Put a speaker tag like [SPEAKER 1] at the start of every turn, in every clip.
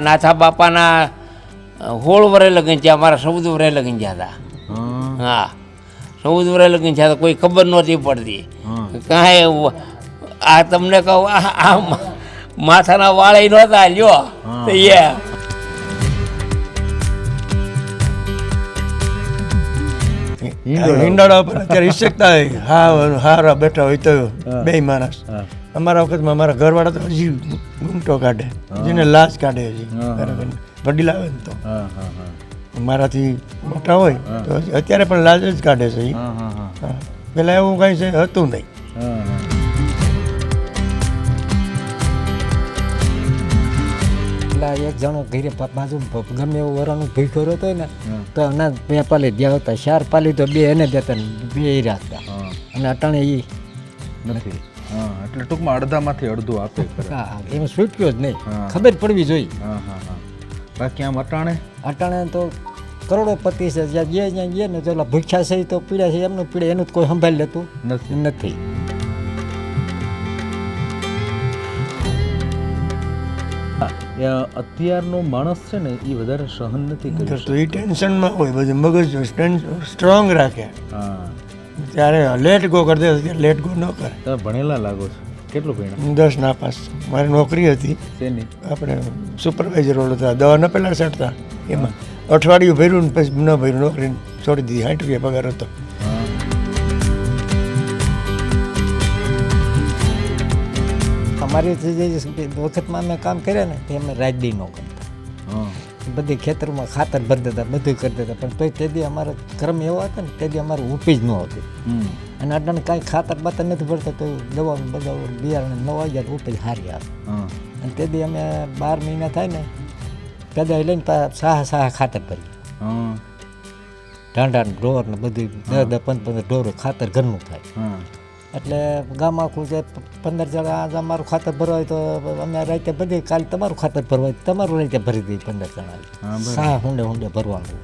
[SPEAKER 1] નાથા બાપાના 16 વર્ષ લગ્ન થયા, મારા 14 વર્ષ લગ્ન થયા હતા. હા 14 વર્ષ લગ્ન થયા હતા, કોઈ ખબર નહોતી પડતી કાંઈ. આ તમને કહું આ માથાના વાળે નહોતા લ્યો તો
[SPEAKER 2] હિંડોળા પર અત્યારે હિસકતા હોય હારા બેઠા હોય તો બે માણસ. અમારા વખતમાં અમારા ઘરવાળા તો હજી ઘૂમટો કાઢે, જેને લાશ કાઢે હજી વડીલ આવે ને તો. મારાથી મોટા હોય તો અત્યારે પણ લાશ જ કાઢે છે. પેલા એવું કઈ છે હતું નહીં.
[SPEAKER 3] એક જણો ઘરે બાજુ ગમે એવું વરાનું ભૂખ્યો રહેતો હોય ને તો અનાજ 2 પાલી દેવા હતા, 4 પાલી તો 2 એને દેતા ને 2 રાખતા. અને અટાણે એ
[SPEAKER 4] નથી. એટલે ટૂંકમાં અડધામાંથી અડધું આપે.
[SPEAKER 3] એમાં છૂટક્યો જ નહીં, ખબર પડવી જોઈએ.
[SPEAKER 4] બાકી આમ
[SPEAKER 3] અટાણે તો કરોડોપતિ છે, જ્યાં જે ને તો ભૂખ્યા છે તો પીડ્યા છે, એમનું પીડે એનું કોઈ સંભાળી લેતું નથી.
[SPEAKER 4] અત્યારનો માણસ છે ને એ વધારે સહન નથી કરતો.
[SPEAKER 2] એ ટેન્શનમાં હોય, બધું મગજ સ્ટ્રોંગ રાખે. ત્યારે લેટ ગો કરી દે, લેટ ગો ન કરે.
[SPEAKER 4] તમે ભણેલા લાગો છો. કેટલું ભણ્યા?
[SPEAKER 2] 10 નાપાસ. મારી નોકરી હતી, આપણે સુપરવાઇઝર રોલ હતા, દવા ન પેલા ચડતા. એમાં અઠવાડિયું ભર્યું ને પછી ન ભર્યું, નોકરી છોડી દીધી. 60 રૂપિયા પગાર હતો.
[SPEAKER 3] અમારી જે વખતમાં અમે કામ કર્યા ને તે અમે રાજદી ન કરતા. બધી ખેતરમાં ખાતર ભરી દેતા, બધું કરી દેતા, પણ તોય તેથી અમારો ક્રમ એવો હતો ને તેથી અમારું ઉપજ ન હતું. અને અટાણે કાંઈ ખાતર બાતર નથી ભરતા તો દવા બધા બિયારણ 9 હજાર ઉપજ સારી આવે. અને તેથી અમે 12 મહિના થાય ને પેદા લઈને સાહ ખાતર ભરીએ. ઢાંઢા ઢોર ને બધું 10-15 ઢોર ખાતર ઘરનું થાય. એટલે ગામ આખું જે 15 જણા આજ અમારું ખાતર ભરવા હોય તો અમે રાતે બધી કાલે તમારું ખાતર ભરવા હોય તમારું રાતે ભરી દઈએ. 15 જણા સાહ હુંડે ભરવાનું.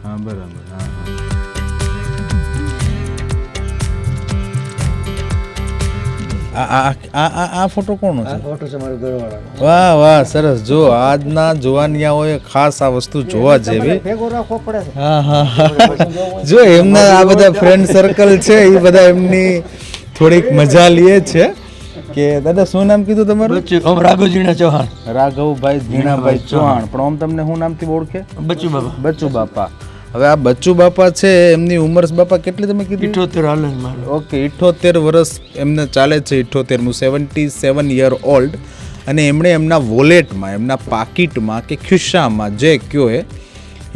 [SPEAKER 4] આ ફોટો કોનો છે?
[SPEAKER 2] ફોટો છે મારો ઘરવાળાનો.
[SPEAKER 4] વાહ વાહ, સરસ. જો આજના જુવાનિયાઓએ ખાસ આ વસ્તુ જોવા જેવી.
[SPEAKER 3] ભેગો રાખવો પડે છે.
[SPEAKER 4] જો એમના આ બધા ફ્રેન્ડ સર્કલ છે એ બધા એમની થોડીક મજા લે છે. કે દાદા શું નામ કીધું તમારું?
[SPEAKER 2] રાઘવ ઝીણા ચૌહાણ.
[SPEAKER 4] રાઘવભાઈ ઝીણાભાઈ ચૌહાણ. પણ આમ તમને શું નામથી ઓળખે?
[SPEAKER 2] બચ્ચુ બાપા.
[SPEAKER 4] બચ્ચુ બાપા. હવે આ બચ્ચુ બાપા છે, એમની ઉંમર બાપા કેટલી તમે કીધી?
[SPEAKER 2] 78 હાલે મારે.
[SPEAKER 4] ઓકે, 78 વર્ષ એમને ચાલે છે. 78મું 77 યર ઓલ્ડ. અને એમણે એમના વોલેટમાં, એમના પાકીટમાં કે ખિસ્સામાં જે કયો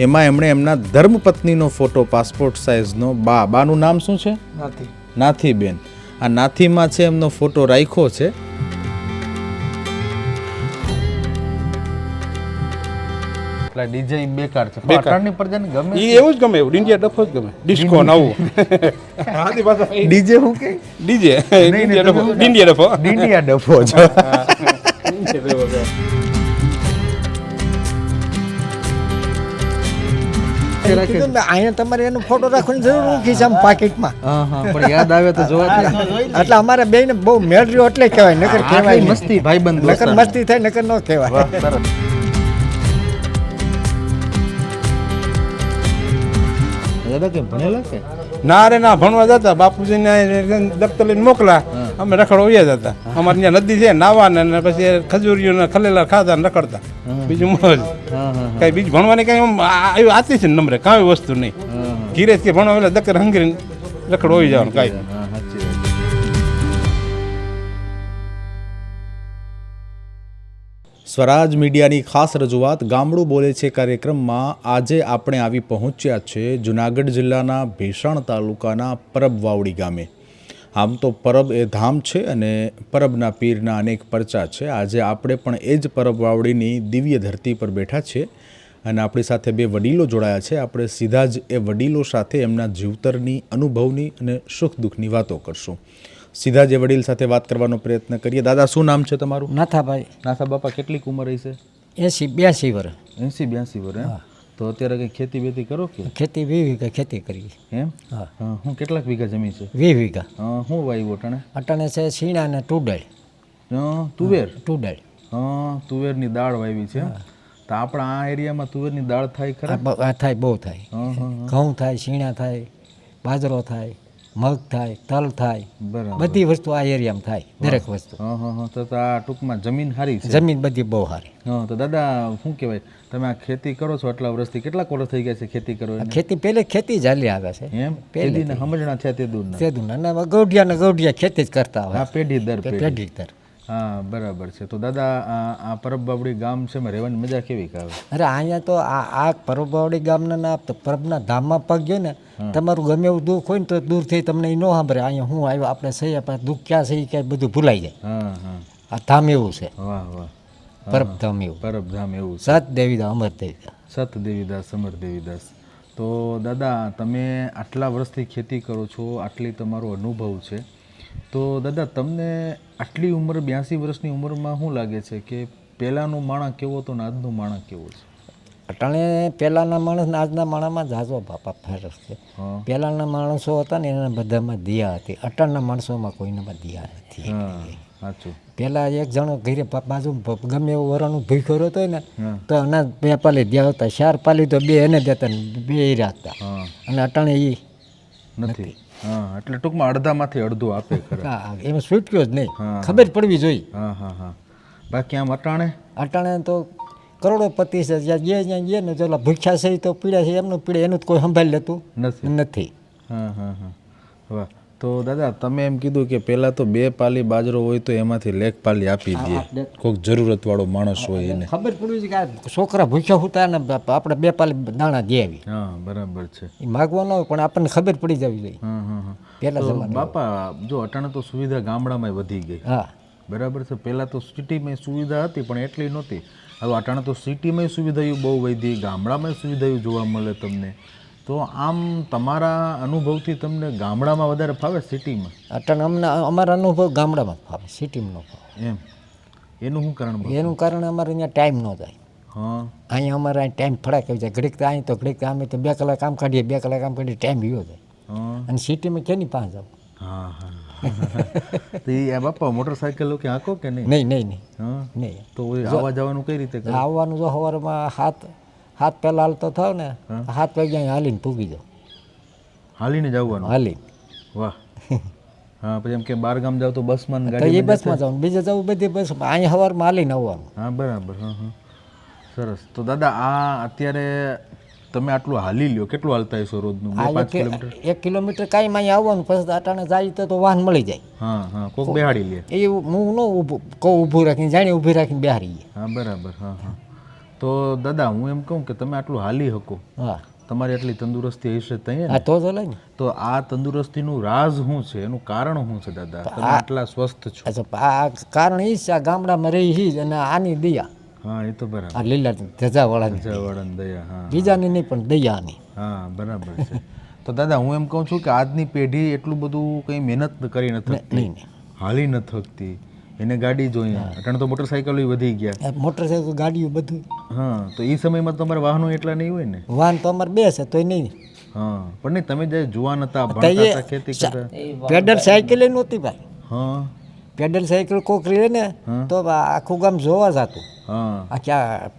[SPEAKER 4] એમાં એમણે એમના ધર્મપત્નીનો ફોટો પાસપોર્ટ સાઇઝનો. બાનું નામ શું છે? નાથીબેન. આ નાથીમાં છે એમનો ફોટો રાખ્યો છે. ડીજે બેકાર છે. પાટણની પ્રજાને ગમે
[SPEAKER 5] ઈ એવું જ ગમે, ઇન્ડિયા ડફો જ ગમે. ડિસ્કો નવું
[SPEAKER 4] ડીજે હું કે
[SPEAKER 5] ડીજે ઇન્ડિયા ડફો.
[SPEAKER 4] ઇન્ડિયા ડફો છે.
[SPEAKER 3] અહીંયા તમારે એનો ફોટો રાખવાની જરૂર નથી છે આમ પાકીટમાં.
[SPEAKER 4] પણ યાદ આવે તો જોવા.
[SPEAKER 3] એટલે અમારે બેને બહુ મેળ રહ્યો એટલે કહેવાય, નકર કહેવાય
[SPEAKER 4] મસ્તી ભાઈબંધ.
[SPEAKER 3] નકર મસ્તી થાય, નકર ન કહેવાય.
[SPEAKER 4] દાદા કે ભણેલા કે
[SPEAKER 5] ના રે ના, ભણવા જતા બાપુજીને દફતર લઈને મોકલા, અમે રખડો વયા જતા. અમારે ત્યાં નદી છે નાવા ને પછી ખજૂરીઓ ખલેલા ખાતા ને રખડતા. બીજું મોજ. કઈ બીજું ભણવાની કઈ આવ્યું આતી છે નંબરે કાંઈ વસ્તુ નહીં. ઘીરે કે ભણવા એટલે દક્કર હંગરી રખડો હોઈ જવાનું કાંઈ.
[SPEAKER 4] સ્વરાજ મીડિયાની ખાસ રજૂઆત ગામડું બોલે છે કાર્યક્રમમાં આજે આપણે આવી પહોંચ્યા છે જુનાગઢ જિલ્લાના ભેસાણ તાલુકાના પરબ વાવડી ગામે. આમ તો પરબ એ ધામ છે અને પરબના પીરના અનેક પરચા છે. આજે આપણે પણ એ જ પરબ વાવડીની દિવ્ય ધરતી પર બેઠા છીએ અને આપણી સાથે 2 વડીલો જોડાયા છે. આપણે સીધા જ એ વડીલો સાથે એમના જીવતરની, અનુભવની અને સુખ દુઃખની વાતો કરશું. સીધા જે વડીલ સાથે વાત કરવાનો પ્રયત્ન કરીએ. દાદા શું નામ છે તમારું?
[SPEAKER 3] નાથાભાઈ.
[SPEAKER 4] નાથા બાપા કેટલીક ઉંમર હશે?
[SPEAKER 3] 80-82 વર્ષ.
[SPEAKER 4] 80-82 વર્ષ. તો અત્યારે કંઈ ખેતી બેતી કરો કે?
[SPEAKER 3] ખેતી 20 વીઘા ખેતી કરીએ.
[SPEAKER 4] એમ? હા. હું કેટલાક વીઘા જમીન છે?
[SPEAKER 3] 20 વીઘા.
[SPEAKER 4] શું વાવ્યું અટાણે?
[SPEAKER 3] અટાણે છે શીણા અને તુડળ.
[SPEAKER 4] તુવેર?
[SPEAKER 3] તુડળ.
[SPEAKER 4] તુવેરની દાળ વાવી છે. તો આપણા આ એરિયામાં તુવેરની દાળ થાય ખરા?
[SPEAKER 3] આ થાય, બહુ થાય.
[SPEAKER 4] હા હા
[SPEAKER 3] ઘઉં થાય, શીણા થાય, બાજરો થાય, મગ થાય, તલ થાય,
[SPEAKER 4] બરાબર.
[SPEAKER 3] બધી વસ્તુ આ એરિયામાં થાય, દરેક વસ્તુ.
[SPEAKER 4] હા હા હા તો આ ટૂંકમાં જમીન સારી છે.
[SPEAKER 3] જમીન બધી બહુ સારી.
[SPEAKER 4] હા તો દાદા શું કહેવાય, તમે આ ખેતી કરો છો આટલા વર્ષથી, કેટલાક વર્ષ થઈ ગયા છે ખેતી કરો એને?
[SPEAKER 3] ખેતી પહેલે ખેતી ચાલી આવે છે
[SPEAKER 4] એમ
[SPEAKER 3] પહેલેથી.
[SPEAKER 4] પેઢીને સમજણા છે તે દૂરના?
[SPEAKER 3] સેદું અને ગૌઢિયા ખેતી જ કરતા
[SPEAKER 4] હા
[SPEAKER 3] હોય,
[SPEAKER 4] પેઢી દર પેઢી.
[SPEAKER 3] પેઢી દર.
[SPEAKER 4] હા બરાબર છે. તો દાદા આ પરબ બાવડી ગામ છે એમાં રહેવાની મજા કેવી આવે?
[SPEAKER 3] અરે અહીંયા તો આ પરબવાડી ગામના ના પરબના ધામમાં પગ ગયો ને, તમારું ગમે એવું દુઃખ હોય ને તો દૂરથી તમને એ ન સાંભળે. અહીંયા હું આવ્યો, આપણે સહી આપણે દુઃખ ક્યાં છે એ ક્યાંય બધું ભૂલાઈ જાય.
[SPEAKER 4] હા હા
[SPEAKER 3] આ ધામ એવું છે,
[SPEAKER 4] વાહ વાહ.
[SPEAKER 3] પરબ ધામ એવું.
[SPEAKER 4] પરબધામ એવું છે.
[SPEAKER 3] સત દેવીદા અમર દેવીદા.
[SPEAKER 4] સત દેવીદાસ સમર દેવીદાસ. તો દાદા તમે આટલા વર્ષથી ખેતી કરો છો, આટલી તમારો અનુભવ છે, તો દાદા તમને આટલી ઉંમર 82 વર્ષની ઉંમરમાં શું લાગે છે કે પહેલાંનો માણસ કેવો હતો ને આજનો માણસ કેવો છે?
[SPEAKER 3] અટાણે પહેલાંના માણસ ને આજના માણસમાં ઝાઝો બાપા ફરક છે.
[SPEAKER 4] હા
[SPEAKER 3] પહેલાંના માણસો હતા ને એના બધામાં દિયા હતી, અટાણના માણસોમાં કોઈનામાં દિયા નથી.
[SPEAKER 4] હા સાચું.
[SPEAKER 3] પહેલાં એક જણો ઘરે બાજુ ગમે એવું વરાનું ભૂખ્યો રહેતો હોય ને
[SPEAKER 4] હા
[SPEAKER 3] તો અનાજ 2 પાલી દ્યા હતા, 4 પાલી તો 2 એને દેતા ને 2 રાખતા.
[SPEAKER 4] હા
[SPEAKER 3] અને અટાણે એ
[SPEAKER 4] નથી. હા એટલે ટૂંકમાં અડધામાંથી અડધું આપે ખરા.
[SPEAKER 3] એમાં છૂટક્યો જ નહીં,
[SPEAKER 4] હા.
[SPEAKER 3] ખબર પડવી જોઈએ.
[SPEAKER 4] હા હા હા. બાકી આમ અટાણે
[SPEAKER 3] અટાણે તો કરોડોપતિ છે, જ્યાં જે ને જેલા ભૂખ્યા છે એ તો પીડ્યા છે, એમનું પીડે એનું જ કોઈ સંભાળી લેતું
[SPEAKER 4] નથી.
[SPEAKER 3] નથી.
[SPEAKER 4] હા હા હા વાહ. તો દાદા તમે એમ કીધું કે પહેલાં તો 2 પાલી બાજરો હોય તો એમાંથી લેખ પાલી આપી દે કોઈક જરૂરતવાળો માણસ હોય એને.
[SPEAKER 3] ખબર પડવી છે કે આ છોકરા ભૂખ્યા હોતા ને આપણે 2 પાલી દાણા દે આવી,
[SPEAKER 4] હા બરાબર છે.
[SPEAKER 3] એ માગવા ન હોય પણ આપણને ખબર પડી જવી જોઈએ.
[SPEAKER 4] હા હા હા.
[SPEAKER 3] પહેલા
[SPEAKER 4] તો
[SPEAKER 3] જમાના
[SPEAKER 4] બાપા જો અટાણે તો સુવિધા ગામડામાં વધી ગઈ,
[SPEAKER 3] હા
[SPEAKER 4] બરાબર છે. પહેલાં તો સિટીમાં સુવિધા હતી પણ એટલી નહોતી. હવે અટાણે તો સિટીમાં સુવિધાઓ બહુ વધી, ગામડામાં સુવિધાઓ જોવા મળે તમને. તો આમ તમારા અનુભવથી તમને ગામડામાં વધારે ફાવે સિટીમાં?
[SPEAKER 3] અટાણે અમને અમારા અનુભવ ગામડામાં ફાવે, સિટીમાં ન ફાવે.
[SPEAKER 4] એમ એનું શું કારણ બાપા?
[SPEAKER 3] એનું કારણ અમારે અહીંયા ટાઈમ ન જાય.
[SPEAKER 4] હા
[SPEAKER 3] અહીંયા અમારે અહીં ટાઈમ ફડાક આવી જાય, ઘડીક અહીં તો ઘડીક અમે તો 2 કલાક કામ કાઢીએ, 2 કલાક કામ કાઢીએ, ટાઈમ વિયો જાય.
[SPEAKER 4] હા
[SPEAKER 3] અને સિટીમાં કેની પાસે જાવ?
[SPEAKER 4] હા હા. તો એ બાપા મોટરસાઇકલ કે હાંકો કે નહીં?
[SPEAKER 3] નહીં નહીં નહીં
[SPEAKER 4] હા
[SPEAKER 3] નહીં.
[SPEAKER 4] તો આવવા જવાનું કઈ રીતે કરે?
[SPEAKER 3] આવવાનું જો સવારમાં 7 પહેલાં હાલતો થાવ ને 7 વાગ્યા અહીં હાલીને પૂગી જાવ,
[SPEAKER 4] હાલીને જ આવવાનું?
[SPEAKER 3] હાલીને.
[SPEAKER 4] વાહ. હા પછી એમ કે બાર ગામ જાવ તો બસમાં ને
[SPEAKER 3] તો એ
[SPEAKER 4] ગાડીમાં
[SPEAKER 3] બસમાં જવાનું, બીજે જવું બધી બસમાં, અહીંયા સવારમાં હાલીને આવવાનું.
[SPEAKER 4] હા બરાબર. હા હા સરસ. તો દાદા આ અત્યારે તમે આટલું હાલી લ્યો, કેટલું હાલતા હશો રોજનું? 5 કિલોમીટર?
[SPEAKER 3] 1 કિલોમીટર કાંઈ અહીંયા આવવાનું, પછી અટાણે જાય તો વાહન મળી જાય.
[SPEAKER 4] હા હા કોક બેહાડી લે.
[SPEAKER 3] એ હું ન ઊભું કહું, ઊભું રાખીને જાણે ઊભી રાખીને બેહારીએ.
[SPEAKER 4] હા બરાબર. હા હા. તો દાદા હું એમ કહું કે તમે આટલું હાલી શકો,
[SPEAKER 3] હા
[SPEAKER 4] તમારી આટલી તંદુરસ્તી હશે તઈએ
[SPEAKER 3] હા
[SPEAKER 4] ને,
[SPEAKER 3] તો લઈ ને.
[SPEAKER 4] તો આ તંદુરસ્તીનું રાજ શું છે, એનું કારણ શું છે દાદા? તમે આટલા સ્વસ્થ છો?
[SPEAKER 3] અચ્છા આ કારણ એ છે, આ ગામડામાં રહી હી જ અને આની દયા,
[SPEAKER 4] હા એ તો બરાબર.
[SPEAKER 3] આ લીલા ધજાવાળાની,
[SPEAKER 4] જવાળાની દયા. હા
[SPEAKER 3] બીજાની નહીં પણ દયાની.
[SPEAKER 4] હા બરાબર છે. તો દાદા હું એમ કહું છું કે આજની પેઢી એટલું બધું કંઈ મહેનત કરી નથી થકતી,
[SPEAKER 3] નહીં નહીં.
[SPEAKER 4] હાલી નથી થકતી, એને ગાડી જોઈએ. અટાણે તો મોટરસાઇકલો વધી ગયા.
[SPEAKER 3] મોટરસાઇકલ ગાડીઓ બધું.
[SPEAKER 4] હા તો એ સમયમાં તમારા વાહનો એટલા નહીં હોય ને?
[SPEAKER 3] વાહન તો અમારે 2 છે તોય નહીં.
[SPEAKER 4] હા પણ નહીં, તમે જ્યારે જુવાન હતા, ભણતા હતા, ખેતી કરતા.
[SPEAKER 3] પેડલ સાયકલ એ નહોતી ભાઈ.
[SPEAKER 4] હા
[SPEAKER 3] પેડલ સાયકલ કોકરી લે ને તો આખું ગામ જોવા જતું.
[SPEAKER 4] હા
[SPEAKER 3] આ ક્યાં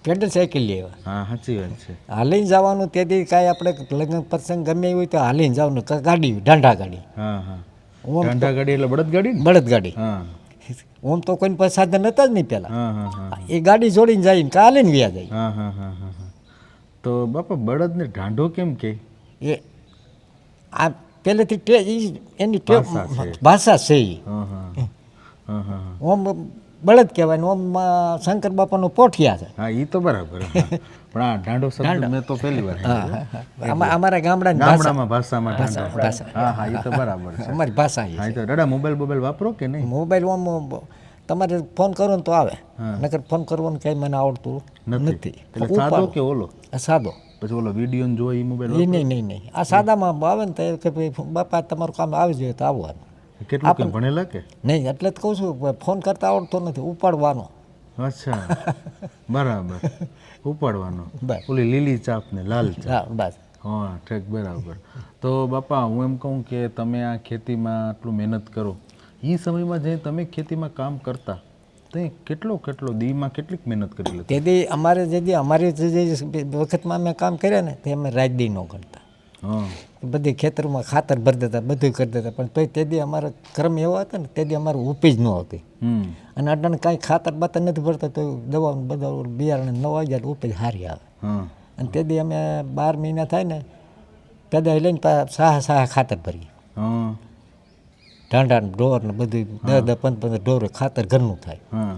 [SPEAKER 3] પેડલ સાયકલ લેવા,
[SPEAKER 4] હા સાચી વાત છે.
[SPEAKER 3] હાલીને જવાનું. તેથી કાંઈ આપણે લગ્ન પ્રસંગ ગમે એ હોય તો હાલીને જવાનું, ગાડી ઢાંઢા ગાડી,
[SPEAKER 4] હા હા
[SPEAKER 3] ઓમ
[SPEAKER 4] ઢાંઢા ગાડી એટલે બળદ ગાડી ને?
[SPEAKER 3] બળદ ગાડી.
[SPEAKER 4] હા
[SPEAKER 3] ઓમ તો કોઈ પાસે સાધન હતા જ નહીં પહેલાં.
[SPEAKER 4] હા હા હા
[SPEAKER 3] એ ગાડી જોડીને જાય ને હાલીને વ્યા જાય.
[SPEAKER 4] હા હા હા હા હા. તો બાપા બળદને ઢાંઢો કેમ કે?
[SPEAKER 3] એ આ પહેલેથી એની
[SPEAKER 4] ભાષા છે.
[SPEAKER 3] ભાષા છે એ.
[SPEAKER 4] હા હા હા હા હા.
[SPEAKER 3] ઓમ બળદ કહેવાય ને ઓમ શંકર બાપાનો પોઠિયા છે.
[SPEAKER 4] હા એ તો બરાબર. હા. પણ આ ઢાંઢો શબ્દ મેં તો પહેલી વાર સાંભળ્યો.
[SPEAKER 3] અમારા ગામડાની
[SPEAKER 4] ગામડામાં ભાષામાં ઢાંઢો.
[SPEAKER 3] ભાષા.
[SPEAKER 4] હા હા એ તો બરાબર છે.
[SPEAKER 3] અમારી ભાષા એ
[SPEAKER 4] હા
[SPEAKER 3] છે.
[SPEAKER 4] એ તો દાદા મોબાઈલ વાપરો કે નહીં?
[SPEAKER 3] મોબાઈલ ઓમ તમારે ફોન કરો ને તો આવે, નકર ફોન કરવાનું કંઈ મને આવડતું નથી.
[SPEAKER 4] એટલે સાદો કે ઓલો?
[SPEAKER 3] આ સાદો.
[SPEAKER 4] પછી ઓલો વિડીયો જોઈ એ મોબાઈલ?
[SPEAKER 3] એ નહીં નહીં નહીં, આ સાદામાં આવે ને તો કે ભાઈ બાપા તમારું કામ આવી જોઈએ તો આવવાનું.
[SPEAKER 4] કેટલું કે ભણેલા કે?
[SPEAKER 3] નહીં એટલે જ કહું છું, ફોન કરતા આવડતો નથી, ઉપાડવાનો.
[SPEAKER 4] અચ્છા બરાબર. ઉપાડવાનો.
[SPEAKER 3] બસ.
[SPEAKER 4] ઓલી લીલી ચાપ ને લાલ ચાપ.
[SPEAKER 3] હા બસ.
[SPEAKER 4] હા ઠીક બરાબર. તો બાપા હું એમ કહું કે તમે આ ખેતીમાં આટલું મહેનત કરો, એ સમયમાં જે તમે ખેતીમાં કામ કરતા તે કેટલો દીમાં કેટલીક મહેનત કરી લેતા
[SPEAKER 3] તેથી અમારે અમારી જે વખતમાં અમે કામ કર્યા ને તે અમે રાત દી ન ગણતા.
[SPEAKER 4] હા
[SPEAKER 3] બધી ખેતરમાં ખાતર ભરી દેતા, બધું કરી દેતા, પણ તોય તેથી અમારા ક્રમ એવા હતા ને તેથી અમારે ઉપજ ન આવતી. અને અટાણે કાંઈ ખાતર બાતર નથી ભરતા તો દવા બધા બિયારણ 9 વાગ્યા ઉપજ સારી આવે.
[SPEAKER 4] હા
[SPEAKER 3] અને તેથી અમે 12 મહિના થાય ને પેદા લઈને સાહા ખાતર ભરીએ.
[SPEAKER 4] હા
[SPEAKER 3] ઢાંઢા ઢોર ને બધું 10 15 ઢોર ખાતર ઘરનું થાય.
[SPEAKER 4] હા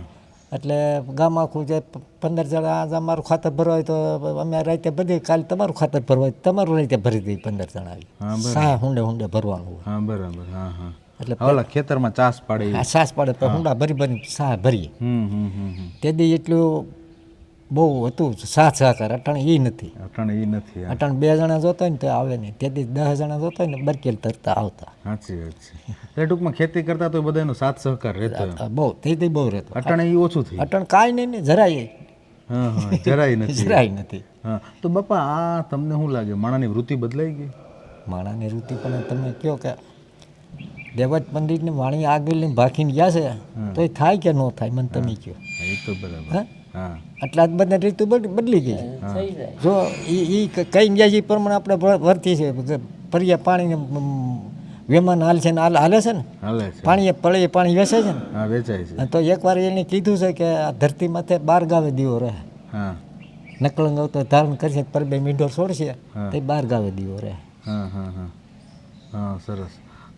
[SPEAKER 3] એટલે ગામ આખું જે 15 જણા આજ અમારું ખાતર ભરવા હોય તો અમે રાતે બધી કાલે તમારું ખાતર ભરવા હોય તમારું રાતે ભરી દઈએ 15 જણા આવી. સાહ હુંડે ભરવાનું હોય.
[SPEAKER 4] હા બરાબર. હા હા
[SPEAKER 3] એટલે
[SPEAKER 4] ઓલા ખેતરમાં ચાસ પાડે એવું.
[SPEAKER 3] આ સાસ પડે તો હુંડા ભરી સાહ ભરીએ. તેથી એટલું બહુ હતું સાથ સહકાર. અટાણે એ નથી.
[SPEAKER 4] અટાણે એ નથી.
[SPEAKER 3] અટાણે 2 જણા જોતા હોય ને તો આવે નહીં. તેથી 10 જણા જોતા હોય ને બરકેલ તરતા આવતા.
[SPEAKER 4] સાચી વાત છે. એટલે ટૂંકમાં ખેતી કરતા તો બધાનો સાથ સહકાર રહેતો.
[SPEAKER 3] બહુ તેથી બહુ રહેતો.
[SPEAKER 4] અટાણે એ ઓછું થયું.
[SPEAKER 3] અટાણે કાંઈ નહીં જરાય
[SPEAKER 4] હા હા જરાય નથી.
[SPEAKER 3] જરાય નથી.
[SPEAKER 4] હા તો બાપા આ તમને શું લાગે માણાની વૃત્તિ બદલાઈ ગઈ?
[SPEAKER 3] માણાની વૃત્તિ પણ તમે કહો કે દેવજ પંડિતને વાણી આગળની ભાખીને ગયા છે તો એ થાય કે ન થાય મને તમે કહો.
[SPEAKER 4] એ તો બરાબર.
[SPEAKER 3] હા
[SPEAKER 4] હા
[SPEAKER 3] એટલે આ બધા રીતુ બદલી ગઈ છે. જો એ કઈ ગયા એ પ્રમાણે આપણે વર્તી છે. પરિયા પાણીને વેમાન હાલ છે ને હાલે છે ને
[SPEAKER 4] હાલે છે.
[SPEAKER 3] પાણીએ પળે પાણી વેચે છે ને.
[SPEAKER 4] હા વેચાય છે.
[SPEAKER 3] તો એકવાર એને કીધું છે કે આ ધરતી માથે 12 ગાવે દીવો રહે.
[SPEAKER 4] હા
[SPEAKER 3] નકલંગ તો ધારણ કરશે પર 2 મીંઢોર છોડશે તો 12 ગાવે દીવો રહે.
[SPEAKER 4] હા હા હા હા સરસ.